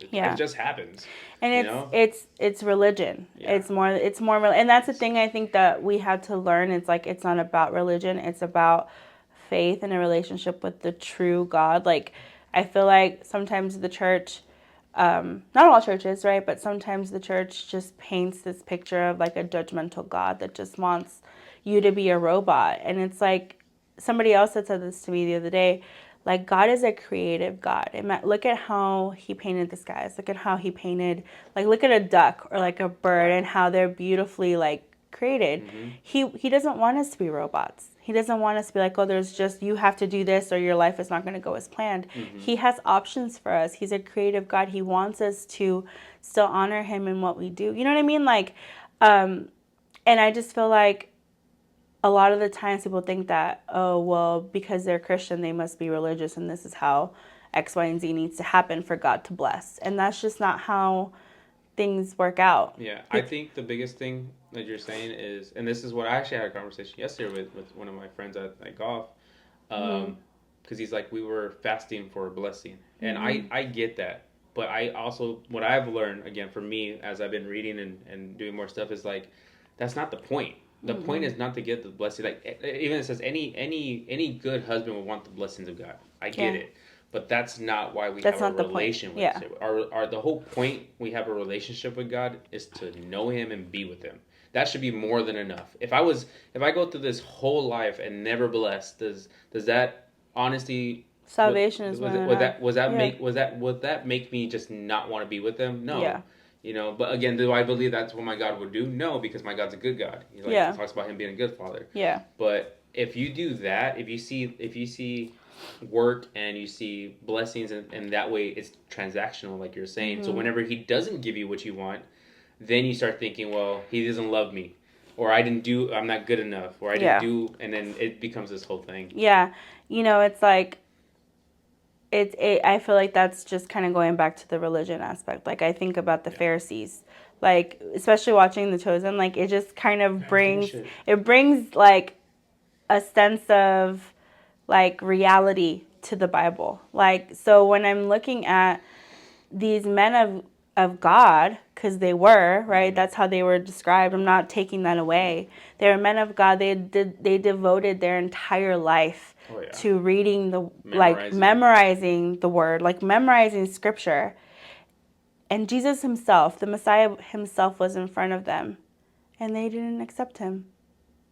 it just happens." And it's religion. Yeah. It's more, and that's the thing I think that we had to learn. It's like it's not about religion. It's about faith and a relationship with the true God. Like I feel like sometimes the church, not all churches, right? But sometimes the church just paints this picture of like a judgmental God that just wants you to be a robot. And it's like, somebody else had said this to me the other day, like God is a creative God. Look at how He painted the skies. Look at how He painted, like look at a duck or like a bird and how they're beautifully like created. He doesn't want us to be robots. He doesn't want us to be like, oh, there's just, you have to do this or your life is not going to go as planned. He has options for us. He's a creative God. He wants us to still honor him in what we do. You know what I mean? Like, and I just feel like a lot of the times people think that, oh, well, because they're Christian, they must be religious and this is how X, Y, and Z needs to happen for God to bless. And that's just not how things work out. Yeah, I think the biggest thing that you're saying is, and this is what I actually had a conversation yesterday with one of my friends at golf, because he's like, we were fasting for a blessing, and I get that, but I also, what I've learned, again, for me, as I've been reading and doing more stuff, is like, that's not the point. The point is not to get the blessing. Like, even it says any good husband will want the blessings of God. I get it. But that's not why we have a relation with him. Our the whole point we have a relationship with God is to know him and be with him. That should be more than enough. If I go through this whole life and never blessed, does that honesty, salvation is would that make me just not want to be with him? No. Yeah. You know, but again, do I believe that's what my God would do? No, because my God's a good God. He talks about him being a good father. Yeah. But if you do that, if you see work and you see blessings and that way it's transactional, like you're saying. So whenever he doesn't give you what you want, then you start thinking, well, he doesn't love me, or I'm not good enough, or I didn't do, and then it becomes this whole thing. Yeah. You know, it's like, I feel like that's just kind of going back to the religion aspect. Like, I think about the Pharisees, like, especially watching The Chosen, like, it just kind of brings like a sense of like reality to the Bible. Like, so when I'm looking at these men of God, because they were, right? That's how they were described. I'm not taking that away. They were men of God. They devoted their entire life to reading memorizing the word, like memorizing scripture. And Jesus himself, the Messiah himself, was in front of them, and they didn't accept him.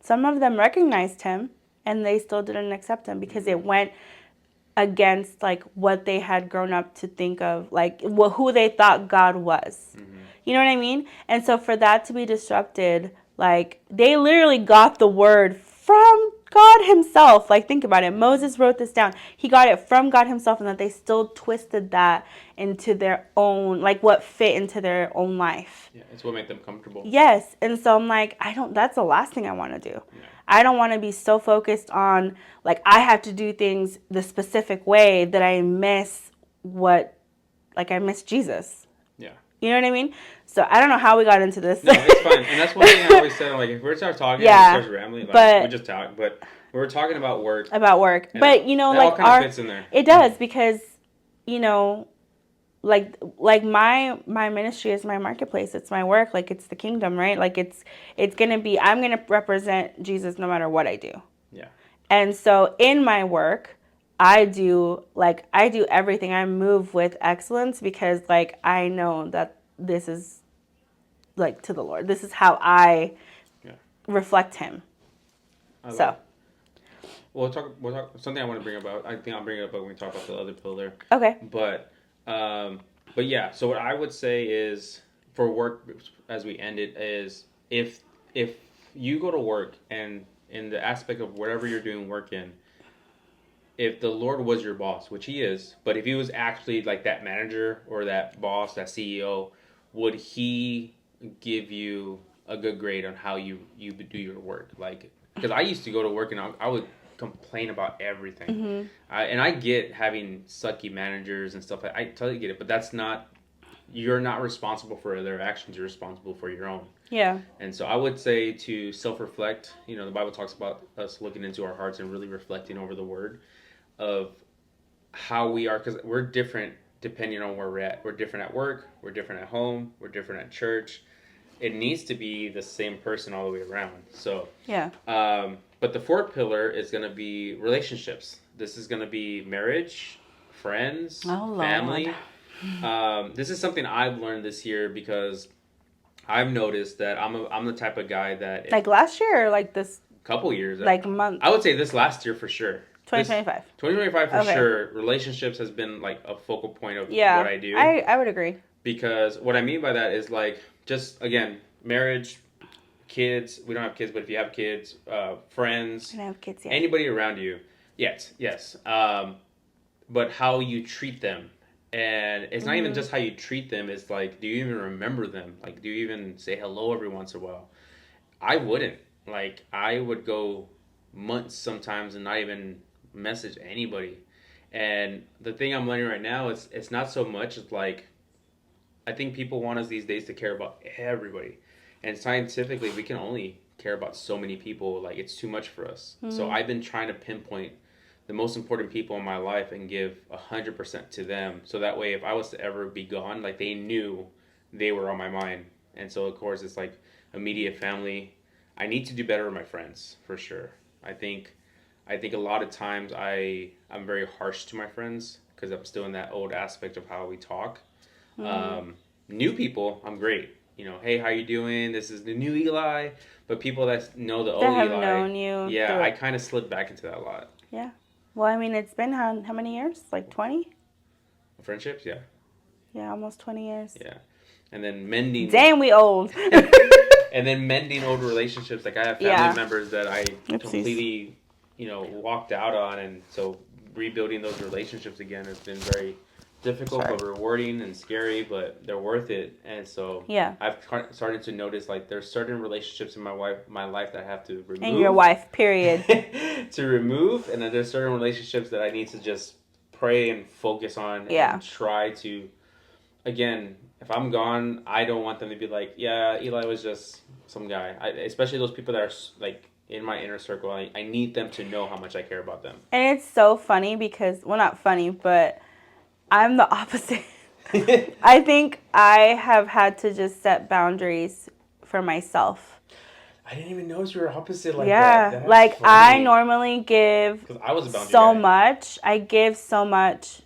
Some of them recognized him, and they still didn't accept him because it went against like what they had grown up to think of, like who they thought God was. You know what I mean? And so for that to be disrupted, like they literally got the word from God himself. Like, think about it. Moses wrote this down. He got it from God himself, and that they still twisted that into their own, like what fit into their own life. Yeah, it's what made them comfortable. Yes. And so I'm like, that's the last thing I want to do. Yeah. I don't want to be so focused on, like, I have to do things the specific way that I miss I miss Jesus. Yeah. You know what I mean? So I don't know how we got into this. No, it's fine. And that's one thing I always said, like, if we start talking and it starts rambling, like, we just talk. But we're talking about work. But, you know, that like, all kind of fits in there. It does, because, you know, like my ministry is my marketplace. It's my work. Like, it's the kingdom, right? Like, it's going to be, I'm going to represent Jesus no matter what I do. Yeah. And so in my work, I do everything. I move with excellence because, like, I know that this is, like, to the Lord. This is how I reflect him. We'll talk, something I want to bring about. I think I'll bring it up when we talk about the other pillar. Okay. But yeah, so what I would say is, for work, as we end it, is if you go to work and in the aspect of whatever you're doing work in, if the Lord was your boss, which he is, but if he was actually like that manager or that boss, that CEO, would he give you a good grade on how you do your work? Like, because I used to go to work and I would complain about everything. And I get having sucky managers and stuff. I totally get it, but that's not, you're not responsible for their actions. You're responsible for your own. Yeah. And so I would say to self-reflect. You know, the Bible talks about us looking into our hearts and really reflecting over the word of how we are, because we're different depending on where we're at. We're different at work. We're different at home. We're different at church. It needs to be the same person all the way around. So yeah. But the fourth pillar is going to be relationships. This is going to be marriage, friends, family. This is something I've learned this year because I've noticed that I'm the type of guy that, like last year or like this couple years, like a month. I would say this last year for sure. 2025. 2025 for sure. Relationships has been like a focal point of what I do. I would agree. Because what I mean by that is, like, just again, marriage, kids, we don't have kids, but if you have kids, friends, I don't have kids yet. anybody around you, yes. But how you treat them. And it's not even just how you treat them, it's like, do you even remember them? Like, do you even say hello every once in a while? I wouldn't. Like, I would go months sometimes and not even message anybody. And the thing I'm learning right now is it's not so much like, I think people want us these days to care about everybody. And scientifically, we can only care about so many people. Like, it's too much for us. So I've been trying to pinpoint the most important people in my life and give 100% to them. So that way, if I was to ever be gone, like, they knew they were on my mind. And so, of course, it's like immediate family. I need to do better with my friends, for sure. I think a lot of times I'm very harsh to my friends because I'm still in that old aspect of how we talk. New people, I'm great. You know, hey, how you doing? This is the new Eli. But people that know the old That have Eli, known you. yeah, I kind of slipped back into that a lot. Yeah. Well, I mean, it's been how many years? Like 20? Friendships, yeah. Yeah, almost 20 years. Yeah. And then mending. Damn, we old. And then mending old relationships. Like, I have family members that I completely, walked out on. And so rebuilding those relationships again has been very difficult but rewarding and scary, but they're worth it. And so I've started to notice, like, there's certain relationships in my life that I have to remove. And your wife, period. To remove. And then there's certain relationships that I need to just pray and focus on and try to, again, if I'm gone, I don't want them to be like, yeah, Eli was just some guy. Especially those people that are, like, in my inner circle. I need them to know how much I care about them. And it's so funny because, well, not funny, but I'm the opposite. I think I have had to just set boundaries for myself. I didn't even notice you were opposite like that. Yeah, like, funny. I normally give I was a boundary so guy. much. I give so much.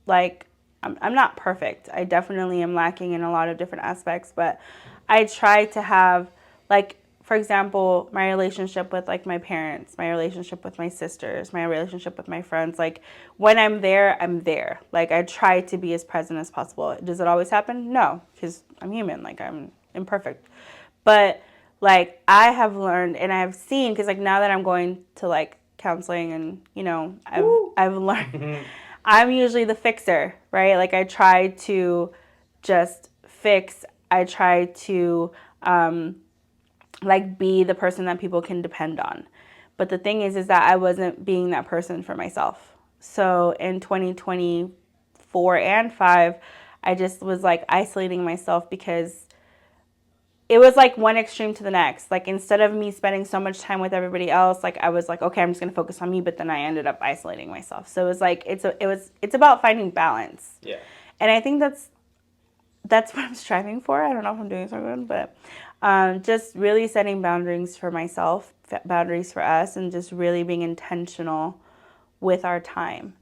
Like, I'm not perfect. I definitely am lacking in a lot of different aspects, but I try to have, like, for example, my relationship with, like, my parents, my relationship with my sisters, my relationship with my friends. Like, when I'm there, I'm there. Like, I try to be as present as possible. Does it always happen? No, because I'm human. Like, I'm imperfect. But, like, I have learned and I have seen, because, like, now that I'm going to, like, counseling and, I've learned, I'm usually the fixer, right? Like, I try to just fix. I try to, like, be the person that people can depend on. But the thing is that I wasn't being that person for myself. So in 2024 and 5, I just was, like, isolating myself because it was, like, one extreme to the next. Like, instead of me spending so much time with everybody else, like, I was like, okay, I'm just going to focus on me. But then I ended up isolating myself. So it was like, it's about finding balance. Yeah. And I think that's what I'm striving for. I don't know if I'm doing so good, but just really setting boundaries for myself, boundaries for us, and just really being intentional with our time.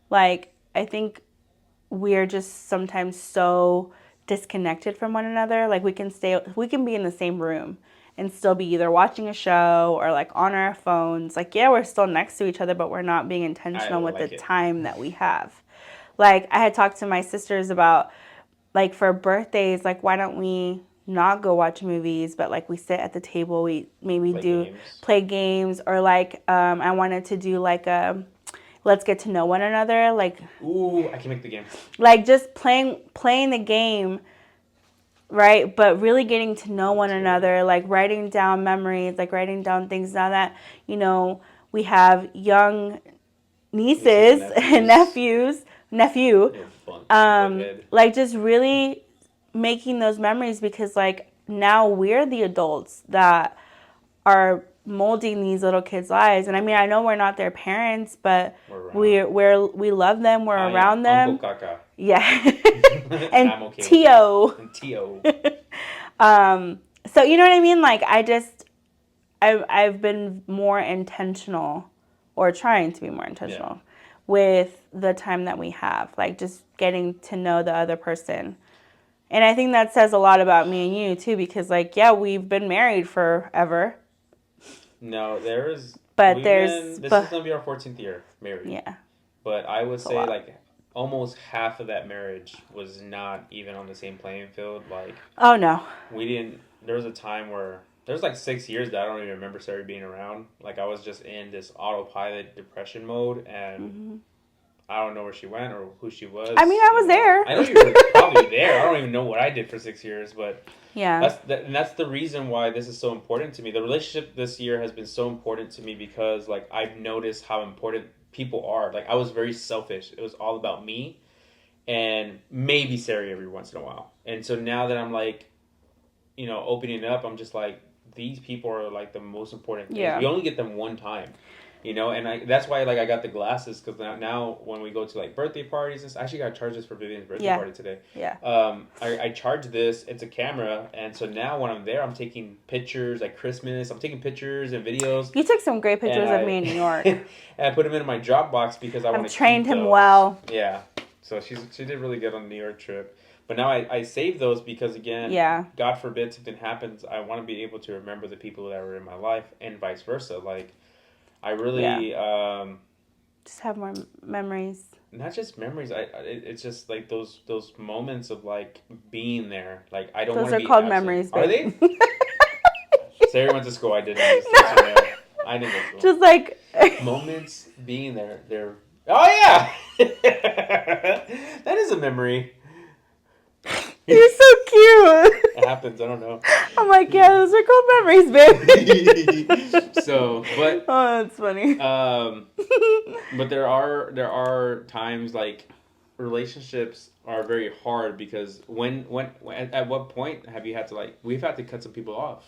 Like, I think we're just sometimes so disconnected from one another. Like, we can be in the same room and still be either watching a show or, like, on our phones. Like, yeah, we're still next to each other, but we're not being intentional with the time that we have. Like, I had talked to my sisters about, like, for birthdays, like, why don't we not go watch movies, but, like, we sit at the table, we maybe play games, or, like, I wanted to do, like, let's get to know one another, like, ooh, I can make the game, like, just playing the game, right? But really getting to know one another, like, writing down memories, like, writing down things. Now that, we have young nieces and nephew, like, just really making those memories, because, like, now we're the adults that are molding these little kids' lives. And I mean, I know we're not their parents, but we love them. We're around them. Uncle Kaka. Yeah. And I'm okay Tio. And Tio. So you know what I mean? Like, I've been more intentional, or trying to be more intentional with the time that we have. Like, just getting to know the other person. And I think that says a lot about me and you too, because, like, yeah, we've been married forever. No, this is going to be our 14th year married. Yeah. But I would say, like, almost half of that marriage was not even on the same playing field. Like, oh, no. there was a time where There's like 6 years that I don't even remember Sarah being around. Like I was just in this autopilot depression mode, and I don't know where she went or who she was. I mean, I was there. I know you were probably there. I don't even know what I did for 6 years, but yeah, that's the reason why this is so important to me. The relationship this year has been so important to me because like I've noticed how important people are. Like I was very selfish. It was all about me and maybe Sarah every once in a while. And so now that I'm like, opening up, I'm just like, these people are like the most important things. Yeah. We only get them one time, and that's why like I got the glasses, because now when we go to like birthday parties and stuff, I actually got charged this for Vivian's birthday party today. Yeah. I charge this. It's a camera, and so now when I'm there, I'm taking pictures like Christmas. I'm taking pictures and videos. You took some great pictures of me in New York. And I put them in my Dropbox because I want to trained him those. well. Yeah. So she did really good on the New York trip. But now I save those because, again, God forbid something happens, I want to be able to remember the people that were in my life and vice versa. Like, I really... just have more memories. Not just memories. It's just, like, those moments of, like, being there. Like, I don't want to be Those are called absent. memories, Are babe. they? Sarah went to school. I didn't. I didn't go to school. Just, like... moments being there. They're... Oh, yeah! That is a memory. You're so cute. It happens. I don't know. I'm like, yeah, those are called memories, babe. So, but oh, that's funny. But there are times like relationships are very hard because when at what point have you had to like we've had to cut some people off.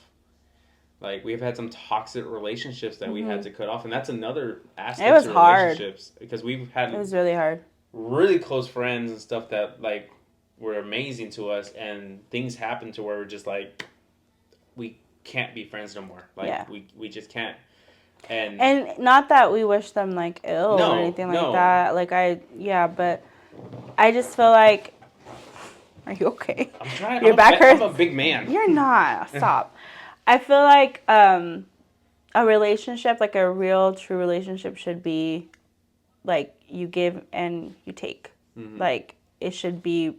Like we've had some toxic relationships that we had to cut off, and that's another aspect of relationships because we've had it was really hard. Really close friends and stuff that like were amazing to us, and things happen to where we're just like we can't be friends no more. Like we just can't. And not that we wish them like ill or anything like that. Like but I just feel like, are you okay? I'm trying. Your back hurts. I'm a big man. You're not. Stop. I feel like a relationship, like a real true relationship, should be like you give and you take. Mm-hmm. Like it should be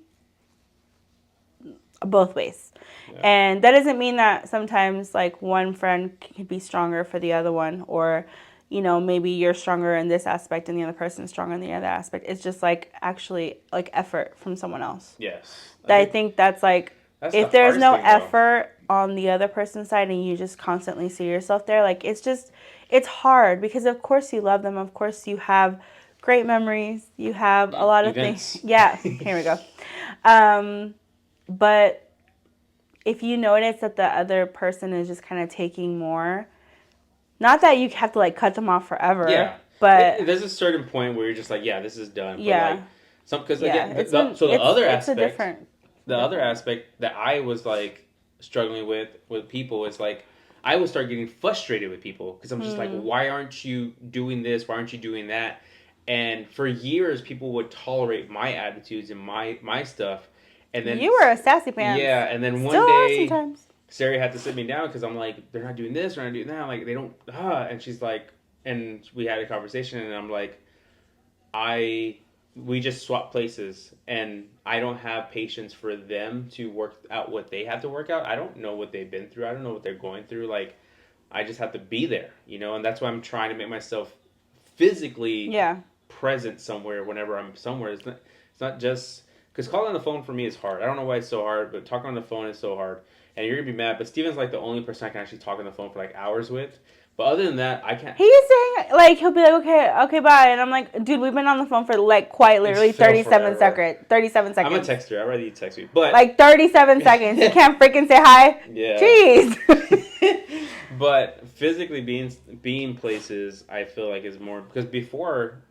both ways. Yeah. And that doesn't mean that sometimes like one friend could be stronger for the other one, or maybe you're stronger in this aspect and the other person's stronger in the other aspect. It's just like actually like effort from someone else. Yes. I think that's like if there's no effort on the other person's side and you just constantly see yourself there, like it's hard because of course you love them, of course you have great memories, you have a lot of things. Yeah, here we go. But if you notice that the other person is just kind of taking more, not that you have to like cut them off forever, but there's a certain point where you're just like, yeah, this is done. Yeah. But like, again, the other aspect that I was like struggling with people is like, I would start getting frustrated with people because I'm just like, why aren't you doing this? Why aren't you doing that? And for years, people would tolerate my attitudes and my stuff. And then you were a sassy pants. Yeah, and then one day, Sarah had to sit me down because I'm like, they're not doing this, they're not doing that. I'm like, they don't, and she's like, and we had a conversation, and I'm like, we just swap places, and I don't have patience for them to work out what they have to work out. I don't know what they've been through. I don't know what they're going through. Like, I just have to be there, and that's why I'm trying to make myself physically present somewhere whenever I'm somewhere. It's not just... Because calling on the phone for me is hard. I don't know why it's so hard, but talking on the phone is so hard. And you're going to be mad, but Steven's like the only person I can actually talk on the phone for like hours with. But other than that, I can't. He's saying, like, he'll be like, okay, bye. And I'm like, dude, we've been on the phone for like quite literally 37 seconds. 37 seconds. I'm a texter. I'd rather you text me. But like 37 seconds. You can't freaking say hi? Yeah. Jeez. But physically being places, I feel like is more... Because before...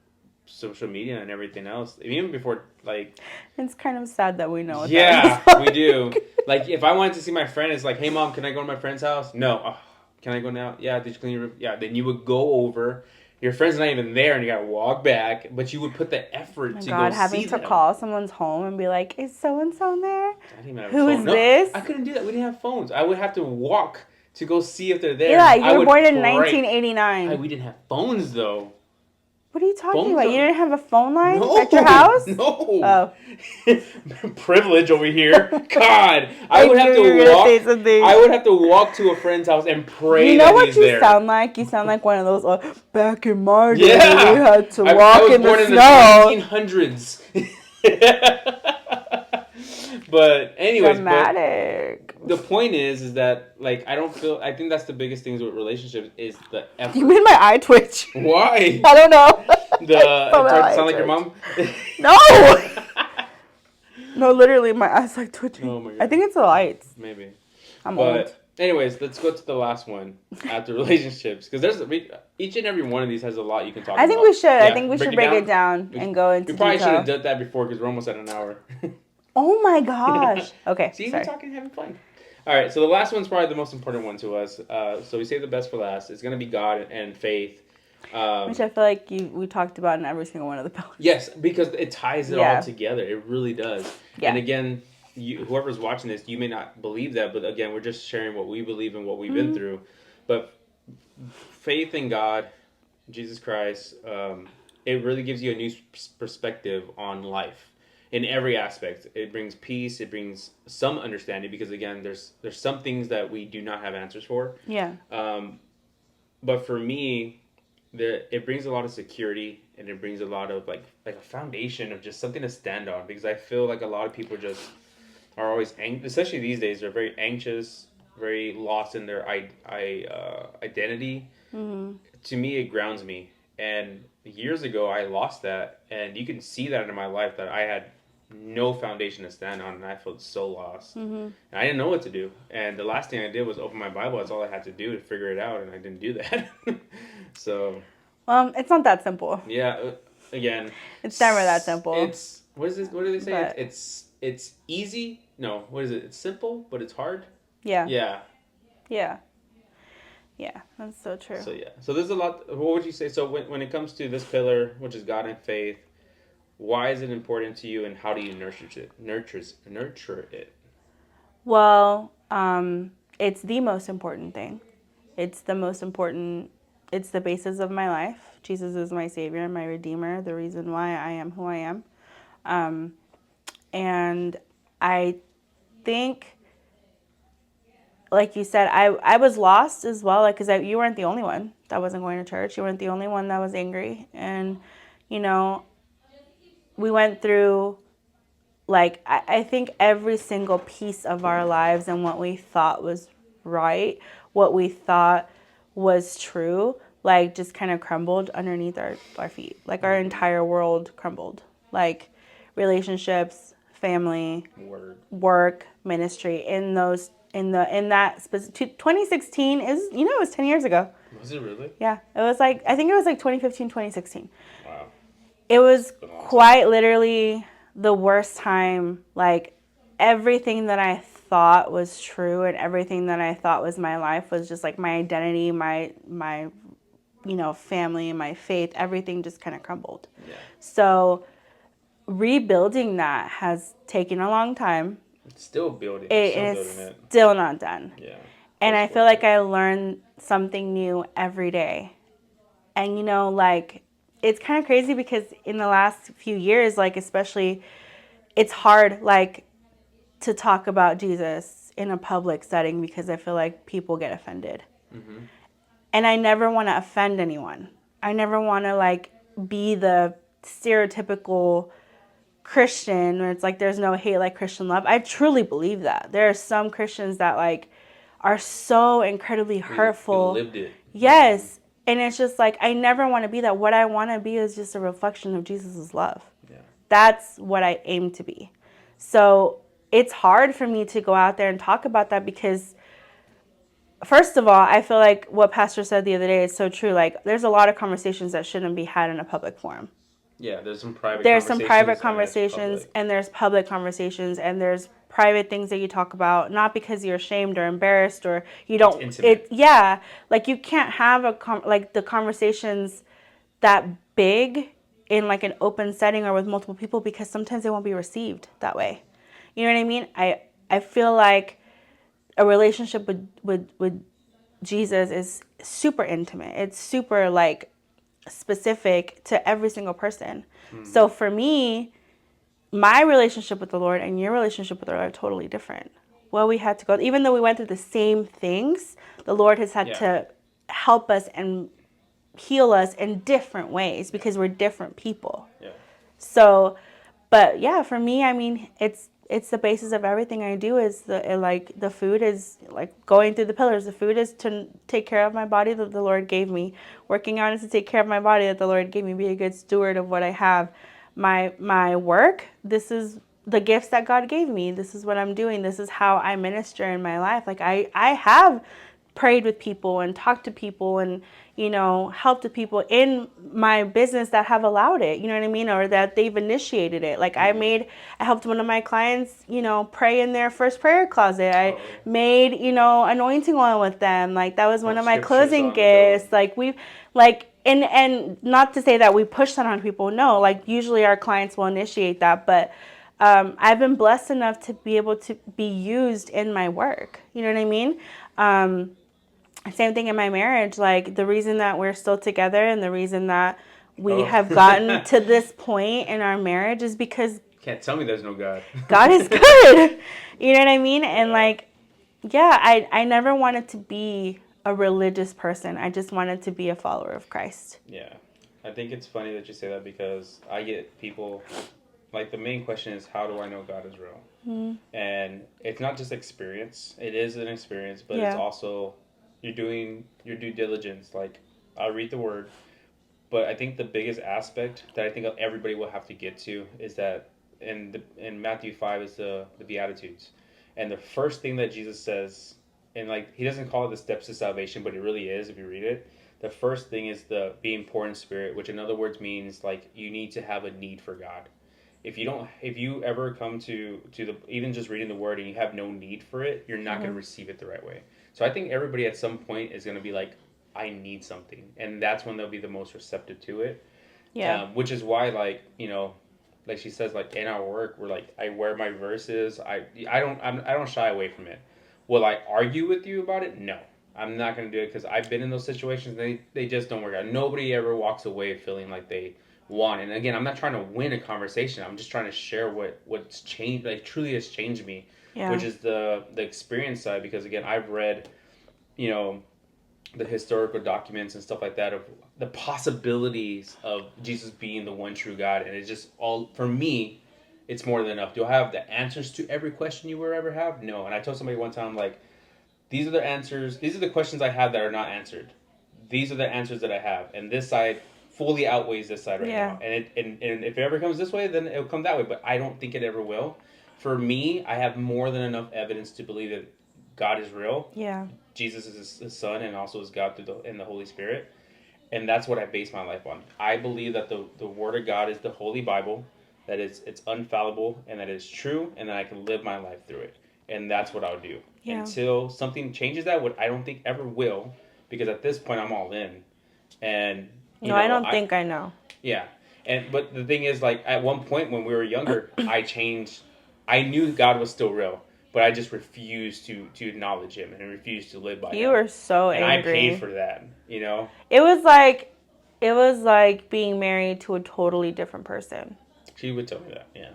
social media and everything else, even before, like... It's kind of sad that we know what that is. We do. Like, if I wanted to see my friend, it's like, hey, Mom, can I go to my friend's house? No. Oh, can I go now? Yeah, did you clean your room? Yeah, then you would go over. Your friend's not even there, and you gotta walk back, but you would put the effort to go see them. Having to call someone's home and be like, is so-and-so there? I didn't even have Who is this? I couldn't do that. We didn't have phones. I would have to walk to go see if they're there. Yeah, you were born in 1989. We didn't have phones, though. What are you talking Phones about? don't- You didn't have a phone line No, at your house? no. Oh. Privilege over here. God, I knew you were gonna say something. I would have to walk to a friend's house and pray. You know that what he's you there. sound like? You sound like one of those. Back in my day, Yeah, we had to I walk was in born the in snow. the 1900s. But anyways, Dramatic. the point is that like I think that's the biggest things with relationships is the effort. You made my eye twitch. Why? I don't know. Sound like your mom? No. No, literally, my eyes like twitching. Oh my God. I think it's the lights. Maybe. I'm old. Anyways, let's go to the last one after relationships because each and every one of these has a lot you can talk about. I think we should. Yeah, I think we should break it down and go into We probably detail. should have done that before because we're almost at an hour. Oh my gosh. Okay. See, sorry. we're talking, having fun. All right, so the last one's probably the most important one to us. So we save the best for last. It's going to be God and faith. Which I feel like we talked about in every single one of the pillars. Yes, because it ties it all together. It really does. Yeah. And again, whoever's watching this, you may not believe that, but again, we're just sharing what we believe and what we've been through. But faith in God, Jesus Christ, it really gives you a new perspective on life in every aspect. It brings peace. It brings some understanding because again, there's some things that we do not have answers for. Yeah. But for me, it brings a lot of security and it brings a lot of like a foundation of just something to stand on because I feel like a lot of people just are always especially these days they're very anxious, very lost in their identity. Mm-hmm. To me, it grounds me. And years ago, I lost that, and you can see that in my life that I had no foundation to stand on, and I felt so lost. Mm-hmm. And I didn't know what to do. And the last thing I did was open my Bible. That's all I had to do to figure it out, and I didn't do that. So. It's not that simple. Yeah. Again. It's never that simple. It's what is this? What do they say? It's easy. No. What is it? It's simple, but it's hard. Yeah. Yeah. Yeah. Yeah, that's so true. So yeah, so there's a lot. What would you say? So when it comes to this pillar, which is God and faith, why is it important to you, and how do you nurture it? Well, it's the most important thing. It's the most important. It's the basis of my life. Jesus is my Savior, my Redeemer, the reason why I am who I am. And I think, like you said, I was lost as well, like, because you weren't the only one that wasn't going to church. You weren't the only one that was angry. And, we went through, like, I think every single piece of our lives and what we thought was right, what we thought was true, like, just kind of crumbled underneath our feet. Like, our entire world crumbled. Like, relationships, family, work, ministry, in that 2016 is, it was 10 years ago. Was it really? Yeah. It was like, I think it was like 2015, 2016. Wow. It was quite literally the worst time. Like, everything that I thought was true and everything that I thought was my life was just like my identity, my family, my faith, everything just kind of crumbled. Yeah. So rebuilding that has taken a long time. It's still building. It's still not done. Yeah. And I feel like I learn something new every day. And, it's kind of crazy because in the last few years, like, especially, it's hard, like, to talk about Jesus in a public setting because I feel like people get offended. Mm-hmm. And I never want to offend anyone. I never want to, like, be the stereotypical Christian where it's like there's no hate like Christian love. I truly believe that. There are some Christians that, like, are so incredibly hurtful. We lived it. Yes. And it's just like, I never want to be that. What I want to be is just a reflection of Jesus' love. Yeah. That's what I aim to be. So it's hard for me to go out there and talk about that because, first of all, I feel like what Pastor said the other day is so true. Like, there's a lot of conversations that shouldn't be had in a public forum. Yeah, there's some private conversations and there's public conversations and there's private things that you talk about, not because you're ashamed or embarrassed or you don't. Like, you can't have the conversations that big in like an open setting or with multiple people because sometimes they won't be received that way. You know what I mean? I feel like a relationship with Jesus is super intimate. It's super, like, specific to every single person. So for me, my relationship with the Lord and your relationship with the Lord are totally different. Well, we had to go, even though we went through the same things, the Lord has had to help us and heal us in different ways because we're different people. Yeah. So, but yeah, for me, I mean, it's the basis of everything I do is the food is like going through the pillars. The food is to take care of my body that the Lord gave me. Working out is to take care of my body that the Lord gave me. Be a good steward of what I have. My work, this is the gifts that God gave me. This is what I'm doing. This is how I minister in my life. Like I have prayed with people and talked to people and helped the people in my business that have allowed it, you know what I mean, or that they've initiated it. Like I helped one of my clients, pray in their first prayer closet. I made, anointing oil with them. Like that was one of my closing gifts. Like and not to say that we push that on people. No, like usually our clients will initiate that, but I've been blessed enough to be able to be used in my work. You know what I mean? Same thing in my marriage. Like the reason that we're still together and the reason that we have gotten to this point in our marriage is because Can't tell me there's no God. God is good. You know what I mean? And I never wanted to be a religious person. I just wanted to be a follower of Christ. Yeah. I think it's funny that you say that because I get people, like the main question is, how do I know God is real? Mm-hmm. And it's not just experience. It is an experience, but it's also you're doing your due diligence. Like, I'll read the word, but I think the biggest aspect that I think everybody will have to get to is that in Matthew 5 is the Beatitudes. And the first thing that Jesus says, and like he doesn't call it the steps to salvation, but it really is if you read it. The first thing is the being poor in spirit, which in other words means like you need to have a need for God. If you ever come to the even just reading the word and you have no need for it, you're not going to receive it the right way. So I think everybody at some point is going to be like, I need something, and that's when they'll be the most receptive to it. Yeah. Which is why, like like she says, like in our work, we're like, I wear my verses. I don't shy away from it. Will I argue with you about it? No, I'm not going to do it because I've been in those situations. They just don't work out. Nobody ever walks away feeling like they want. And again, I'm not trying to win a conversation. I'm just trying to share what's changed, like truly has changed me, which is the experience side. Because again, I've read, the historical documents and stuff like that of the possibilities of Jesus being the one true God. And it's just all, for me, it's more than enough. Do I have the answers to every question you will ever have? No. And I told somebody one time, like, these are the answers. These are the questions I have that are not answered. These are the answers that I have. And this side fully outweighs this side right now. And if it ever comes this way, then it'll come that way. But I don't think it ever will. For me, I have more than enough evidence to believe that God is real. Yeah. Jesus is his son and also is God in the Holy Spirit. And that's what I base my life on. I believe that the Word of God is the Holy Bible, that it's infallible, and that it's true, and that I can live my life through it. And that's what I'll do. Yeah. Until something changes that, what I don't think ever will, because at this point I'm all in. And I don't think I know. Yeah. But the thing is, like, at one point when we were younger, I changed. I knew God was still real, but I just refused to acknowledge him and refused to live by him. You were so angry. And I paid for that, It was like being married to a totally different person. She would tell me that, yeah.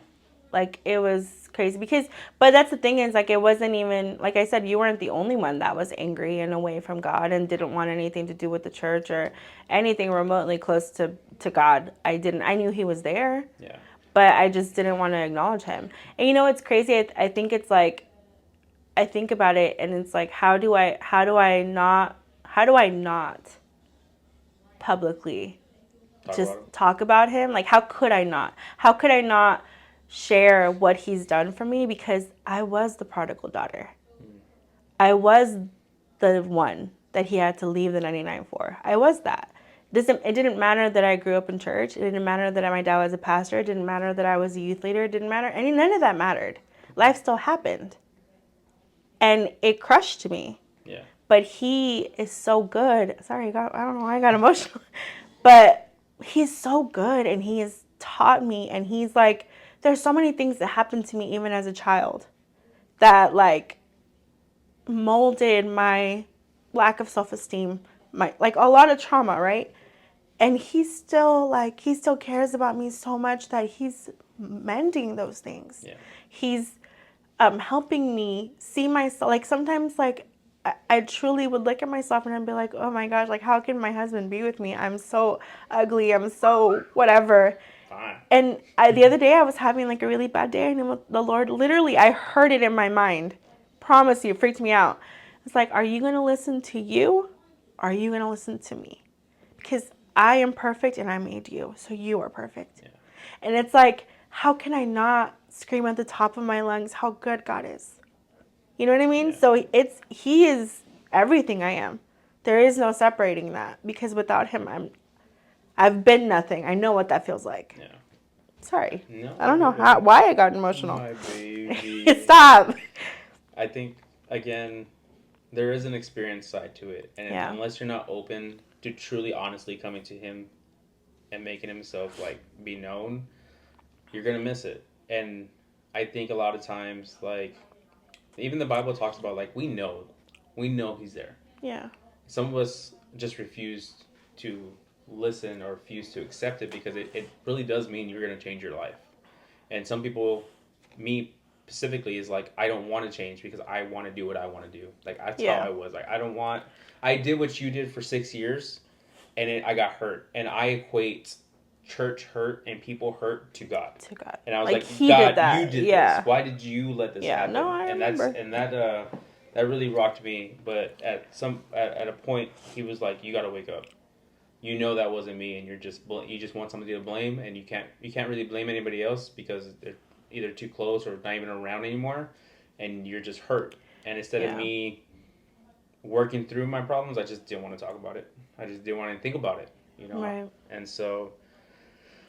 Like, it was crazy but that's the thing is, like, it wasn't even, like I said, you weren't the only one that was angry and away from God and didn't want anything to do with the church or anything remotely close to God. I knew he was there. Yeah. But I just didn't want to acknowledge him. And it's crazy. I think it's like, I think about it and it's like, how do I not publicly talk about him? Like, how could I not? How could I not share what he's done for me? Because I was the prodigal daughter. I was the one that he had to leave the 99 for. I was that. It didn't matter that I grew up in church. It didn't matter that my dad was a pastor. It didn't matter that I was a youth leader. It didn't matter. None of that mattered. Life still happened. And it crushed me. Yeah. But he is so good. Sorry, I don't know why I got emotional. But he's so good, and he has taught me, and he's like, there's so many things that happened to me even as a child that, like, molded my lack of self-esteem, like a lot of trauma, right? And he still cares about me so much that he's mending those things. Yeah. He's helping me see myself. Like sometimes, like I truly would look at myself and I'd be like, oh my gosh, like how can my husband be with me? I'm so ugly. I'm so whatever. Fine. And the other day I was having like a really bad day, and the Lord literally, I heard it in my mind. Promise you, it freaked me out. It's like, are you going to listen to you? Or are you going to listen to me? Because I am perfect and I made you, so you are perfect. Yeah. And it's like, how can I not scream at the top of my lungs how good God is? You know what I mean? Yeah. So he is everything I am. There is no separating that, because without him, I've been nothing. I know what that feels like. Yeah. Sorry. No, I don't know why I got emotional. My baby. Stop. I think, again, there is an experience side to it. And Yeah. unless you're not open to truly, honestly coming to him and making himself, like, be known, you're going to miss it. And I think a lot of times, like, even the Bible talks about, like, we know he's there. Yeah. Some of us just refuse to listen or refuse to accept it because it really does mean you're going to change your life. And some people, me specifically, is like, I don't want to change because I want to do what I want to do. Like, that's how I was. Like, I did what you did for 6 years, and I got hurt. And I equate church hurt and people hurt to God. And I was like, he God, did that. you did this. Why did you let this happen? No, I remember. That really rocked me. But at a point, he was like, you got to wake up. You know that wasn't me, and you just want somebody to blame, and you can't really blame anybody else because they're either too close or not even around anymore, and you're just hurt. And instead of me working through my problems, I just didn't want to talk about it. I just didn't want to think about it, you know. Right. And so,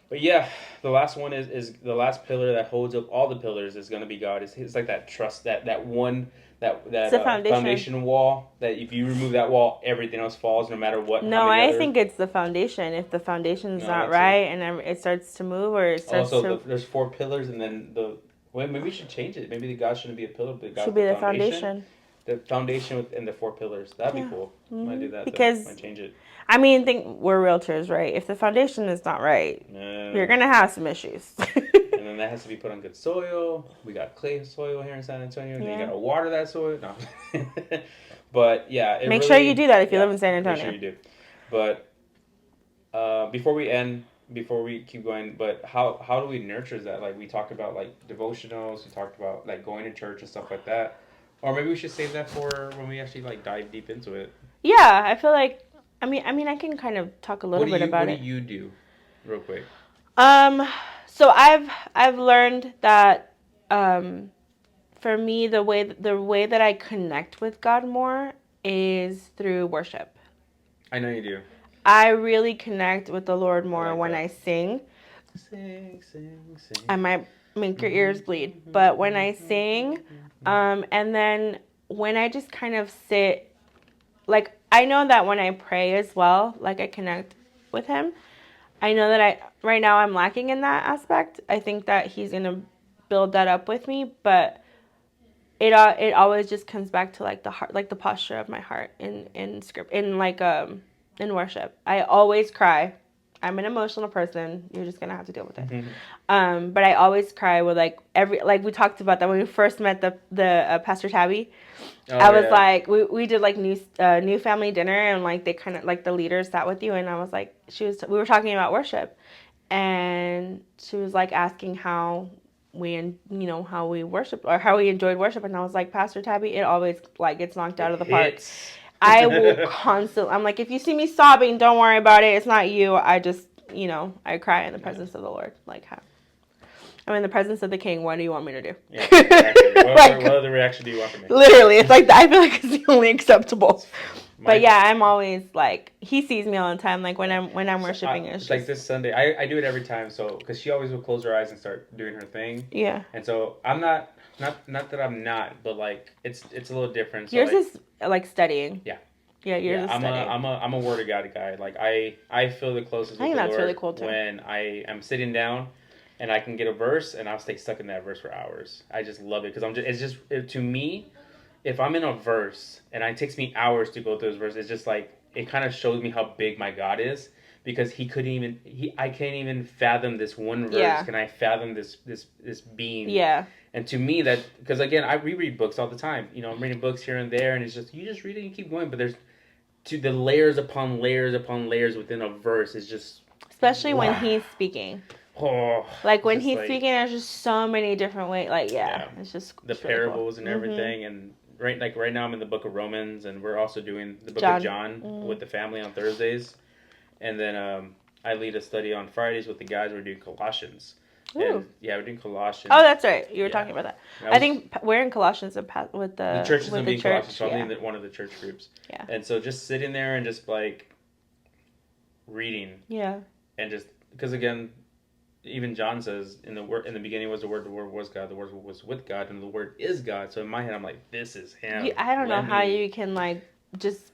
but yeah, the last one is the last pillar that holds up all the pillars is going to be God. It's like that trust, that one. That foundation wall, that if you remove that wall, everything else falls no matter what. No, I think it's the foundation. If the foundation's not right and it starts to move or it starts there's 4 pillars, and then maybe we should change it. Maybe the God shouldn't be a pillar, but God should be the foundation. The foundation and the 4 pillars. That'd be cool. Mm-hmm. Might do that. Because might change it. I mean, we're realtors, right? If the foundation is not right, you're gonna have some issues. And then that has to be put on good soil. We got clay soil here in San Antonio. Yeah. You gotta water that soil. No. But yeah, make sure you do that if you live in San Antonio. Make sure you do. But before we keep going, but how do we nurture that? Like, we talked about like devotionals. We talked about like going to church and stuff like that. Or maybe we should save that for when we actually like dive deep into it. Yeah, I feel like. I mean, I can kind of talk a little bit about it. What do you do, real quick? So I've learned that, for me, the way that I connect with God more is through worship. I know you do. I really connect with the Lord more when I sing. Sing. I might make your ears bleed, but when I sing, and then when I just kind of sit, like, I know that when I pray as well, like, I connect with him. I know that right now I'm lacking in that aspect. I think that he's going to build that up with me, but it always just comes back to like the heart, like the posture of my heart in script, in worship. I always cry. I'm an emotional person. You're just going to have to deal with it. Mm-hmm. But I always cry with like we talked about that when we first met the Pastor Tabby. I was like, we did like new family dinner, and like they kind of like the leaders sat with you, and I was like, we were talking about worship, and she was like asking how we worship or how we enjoyed worship, and I was like, Pastor Tabby, it always like gets knocked out of the park. I will constantly. I'm like, if you see me sobbing, don't worry about it. It's not you. I just I cry in the presence of the Lord. Like how. I'm in the presence of the King. What do you want me to do? Yeah, exactly. What other reaction do you want from me? Literally, it's like I feel like it's the only acceptable. But yeah, I'm always like, he sees me all the time. Like when I'm worshiping, it's like this Sunday. I do it every time. So because she always will close her eyes and start doing her thing. Yeah. And so I'm not that I'm not, but like it's a little different. So yours is like studying. Yeah. Yeah, yours is studying. I'm a word of God guy. Like I feel the closest. I think that's really cool too. When I am sitting down. And I can get a verse, and I'll stay stuck in that verse for hours. I just love it because to me, if I'm in a verse and it takes me hours to go through this verse, it's just like it kind of shows me how big my God is because he couldn't even I can't even fathom this one verse. Can I fathom this being? Yeah. And to me, that, because again, I reread books all the time. I'm reading books here and there, and it's just, you just read it and keep going. But there's the layers upon layers upon layers within a verse is just, especially when he's speaking. Oh, like when he's speaking, there's just so many different ways. Like it's just the parables and everything. And right now I'm in the book of Romans, and we're also doing the book of John with the family on Thursdays, and then I lead a study on Fridays with the guys. We're doing Colossians. And, we're doing Colossians. Oh, that's right. You were talking about that. I think we're in Colossians with the church is with in the Colossians, so I'm in one of the church groups. Yeah. And so just sitting there and just like reading. Yeah. And just because again, even John says in the beginning was the Word was God, the Word was with God, and the Word is God. So in my head, I'm like, this is Him. I don't know how you can like just.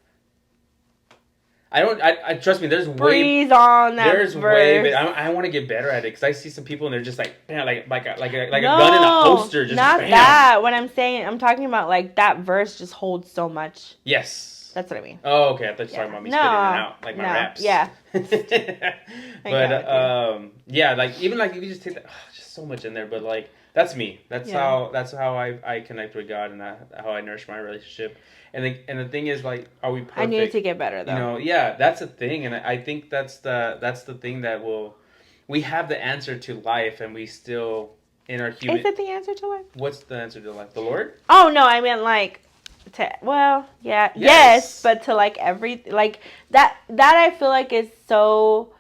I trust me. There's breathe on that. There's verse. way, but I want to get better at it because I see some people and they're just like, bam, like a gun in a holster. Just not bam. that. What I'm saying, I'm talking about like that verse just holds so much. Yes, that's what I mean. Oh, okay. I thought you were talking about me spitting it out like my raps. Yeah. But yeah, like even like if you just take that, just so much in there. But like that's me. That's how I connect with God, and how I nourish my relationship. And the thing is, like, are we perfect? I need to get better, though. That's a thing, and I think that's the thing that we have the answer to life, and we still in our human. Is it the answer to life? What's the answer to life? The Lord? Oh no, I meant like, yes, but to like that I feel like is so,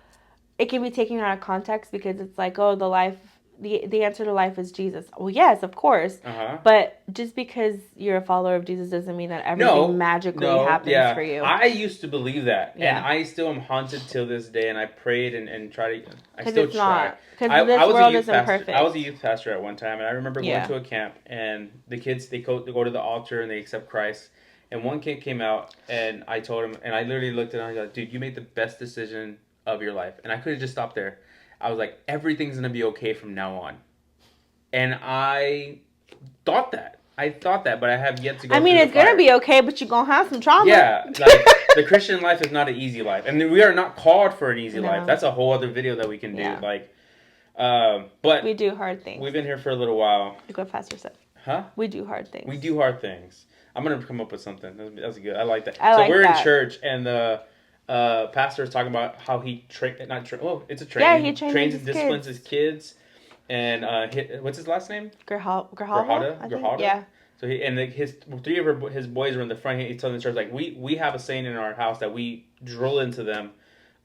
it can be taken out of context because it's like, oh, the answer to life is Jesus. Well, yes, of course. But just because you're a follower of Jesus doesn't mean that everything magically happens for you. I used to believe that. And I still am haunted till this day. And I prayed and try to... I still try. Because this world isn't perfect. I was a youth pastor at one time. And I remember going to a camp. And the kids, they go to the altar and they accept Christ. And one kid came out and I told him... And I literally looked at him and I was like, dude, you made the best decision of your life. And I could have just stopped there. I was like, everything's going to be okay from now on. And I thought that, but I have yet to go through it's going to be okay, but you're going to have some trauma. Yeah, like, the Christian life is not an easy life. And we are not called for an easy life. That's a whole other video that we can do. Like, but we do hard things. We've been here for a little while. Like what Pastor said. Huh? We do hard things. We do hard things. I'm going to come up with something. That's good. I like that. So we're in church, and the... pastor is talking about how he it's a training. Yeah, he trains and disciplines his kids. And what's his last name? Grajada. Yeah. So his three of his boys are in the front. He's telling the church like we have a saying in our house that we drill into them,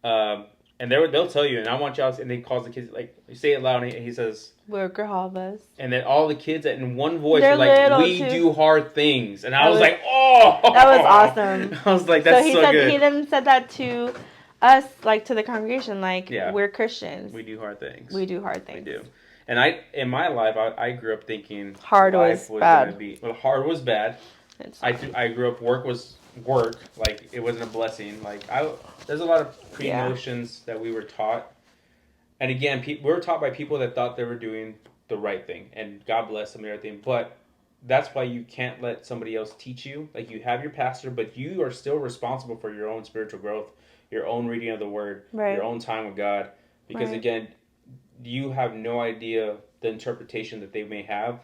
and they'll tell you. And I want y'all. And he calls the kids like you say it loud. And he says we're Grahavas. And then all the kids in one voice were like, we do hard things. And I was like, oh! That was awesome. I was like, that's so good. He then said that to us, like to the congregation, like, we're Christians. We do hard things. We do hard things. We do. And in my life, I grew up thinking hard was bad. Hard was bad. I grew up, work was work. Like, it wasn't a blessing. Like, there's a lot of pre-notions that we were taught. And again, we were taught by people that thought they were doing the right thing. And God bless them and everything. But that's why you can't let somebody else teach you. Like, you have your pastor, but you are still responsible for your own spiritual growth, your own reading of the Word, your own time with God. Because, again, you have no idea the interpretation that they may have.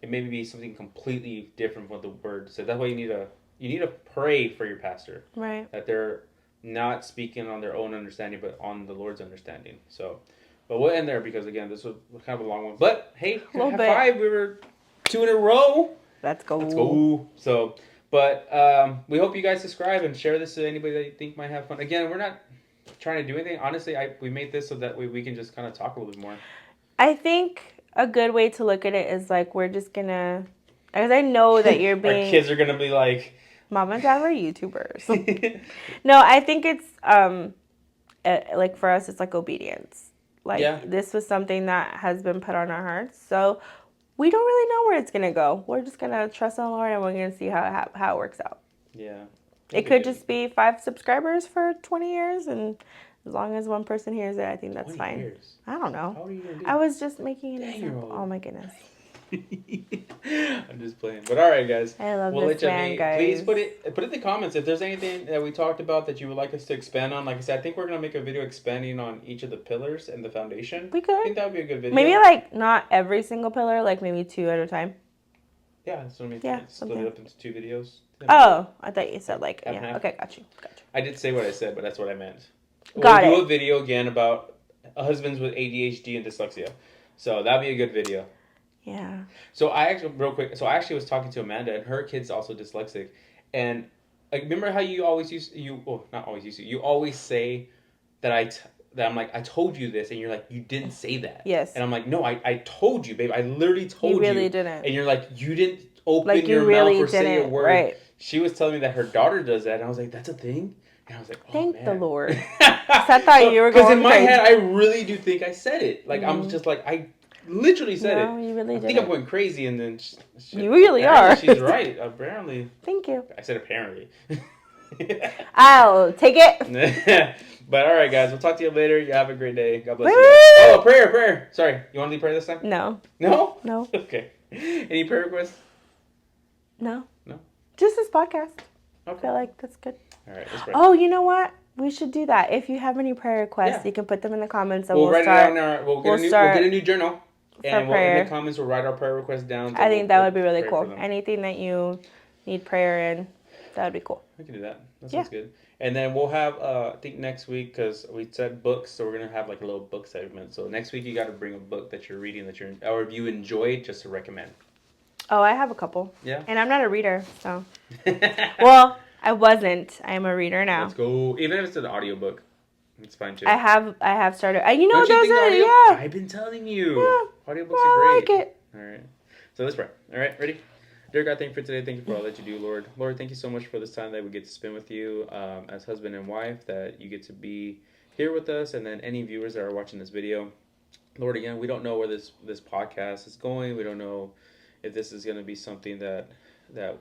It may be something completely different from what the Word says. That's why you need to pray for your pastor. Right. That they're not speaking on their own understanding, but on the Lord's understanding. So, but we'll end there because, again, this was kind of a long one. But, hey, high five. We were 2 in a row. Let's go. So, but we hope you guys subscribe and share this to anybody that you think might have fun. Again, we're not trying to do anything. Honestly, we made this so that we can just kind of talk a little bit more. I think a good way to look at it is, like, we're just going to... Because I know that you're being... Our kids are going to be like... Mom and Dad were YouTubers. No, I think it's, like, for us, it's like obedience. Like, this was something that has been put on our hearts. So, we don't really know where it's going to go. We're just going to trust in the Lord, and we're going to see how it works out. Yeah. It could just be 5 subscribers for 20 years, and as long as one person hears it, I think that's fine. Years. I don't know. How old are you going to be? I was just making an example. Oh, my goodness. I'm just playing. But all right, guys. I love this man, guys. Please put it in the comments if there's anything that we talked about that you would like us to expand on. Like I said, I think we're gonna make a video expanding on each of the pillars and the foundation. We could. I think that would be a good video. Maybe like not every single pillar, like maybe 2 at a time. Yeah, that's what I mean. Yeah, split it up into 2 videos. Oh, I thought you said like Half. Okay, got you. I did say what I said, but that's what I meant. We'll do a video again about husbands with ADHD and dyslexia. So that'd be a good video. Yeah. So I actually, real quick, was talking to Amanda, and her kid's also dyslexic, and like, remember how you always you always say that I'm like, I told you this, and you're like, you didn't say that. Yes. And I'm like, no, I told you, babe. I literally told you. You really didn't. And you're like, you didn't open like your really mouth or say a word. Right. She was telling me that her daughter does that, and I was like, that's a thing? And I was like, oh, thank man. the Lord. I thought you were going because in my crazy. head, I really do think I said it. Like, I'm just like, I literally said it. No, you really did. I think I'm going crazy, and then you really are. She's right. Apparently. Thank you. I said apparently. I'll take it. But all right, guys. We'll talk to you later. You have a great day. God bless you. Oh, prayer. Sorry. You want to lead prayer this time? No. No? No. Okay. Any prayer requests? No. No? Just this podcast. Okay. I feel like that's good. All right. Let's pray. Oh, you know what? We should do that. If you have any prayer requests, you can put them in the comments, and we'll write it down. We'll get a new journal, and in the comments we'll write our prayer requests down. I think that would be really cool. Anything that you need prayer in, that would be cool. We can do that. That sounds good. And then we'll have, I think next week, because we said books, so we're gonna have like a little book segment. So next week you got to bring a book that you're reading or if you enjoyed, just to recommend. Oh, I have a couple. Yeah. And I'm not a reader, so. Well, I wasn't. I am a reader now. Let's go. Even if it's an audiobook, it's fine too. I have started. I've been telling you. Yeah. Audiobooks are great. I like it. All right. So let's pray. All right, ready? Dear God, thank you for today. Thank you for all that you do, Lord. Lord, thank you so much for this time that we get to spend with you as husband and wife, that you get to be here with us, and then any viewers that are watching this video. Lord, again, we don't know where this podcast is going. We don't know if this is going to be something that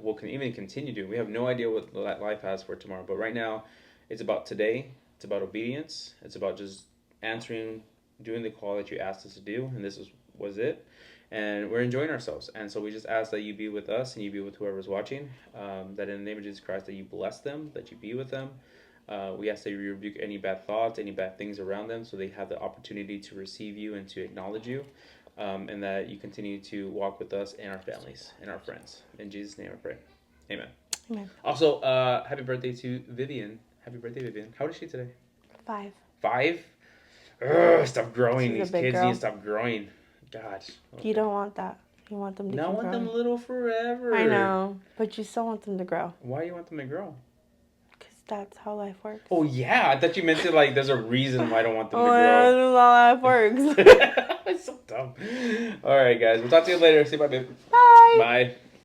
we'll even continue doing. We have no idea what life has for tomorrow. But right now, it's about today. It's about obedience. It's about just answering, doing the call that you asked us to do, and this was it. And we're enjoying ourselves. And so we just ask that you be with us and you be with whoever's watching, that in the name of Jesus Christ, that you bless them, that you be with them. We ask that you rebuke any bad thoughts, any bad things around them, so they have the opportunity to receive you and to acknowledge you, and that you continue to walk with us and our families and our friends. In Jesus' name I pray. Amen. Amen. Also, happy birthday to Vivian. Happy birthday, Vivian. How old is she today? 5. 5? Ugh, stop growing. She's These kids need to stop growing. God. Okay. You don't want that. You want them to I want them little forever. I know, but you still want them to grow. Why do you want them to grow? Because that's how life works. Oh, yeah. I thought you meant it like there's a reason why I don't want them to grow. That's how life works. It's so dumb. All right, guys. We'll talk to you later. Say bye, babe. Bye. Bye.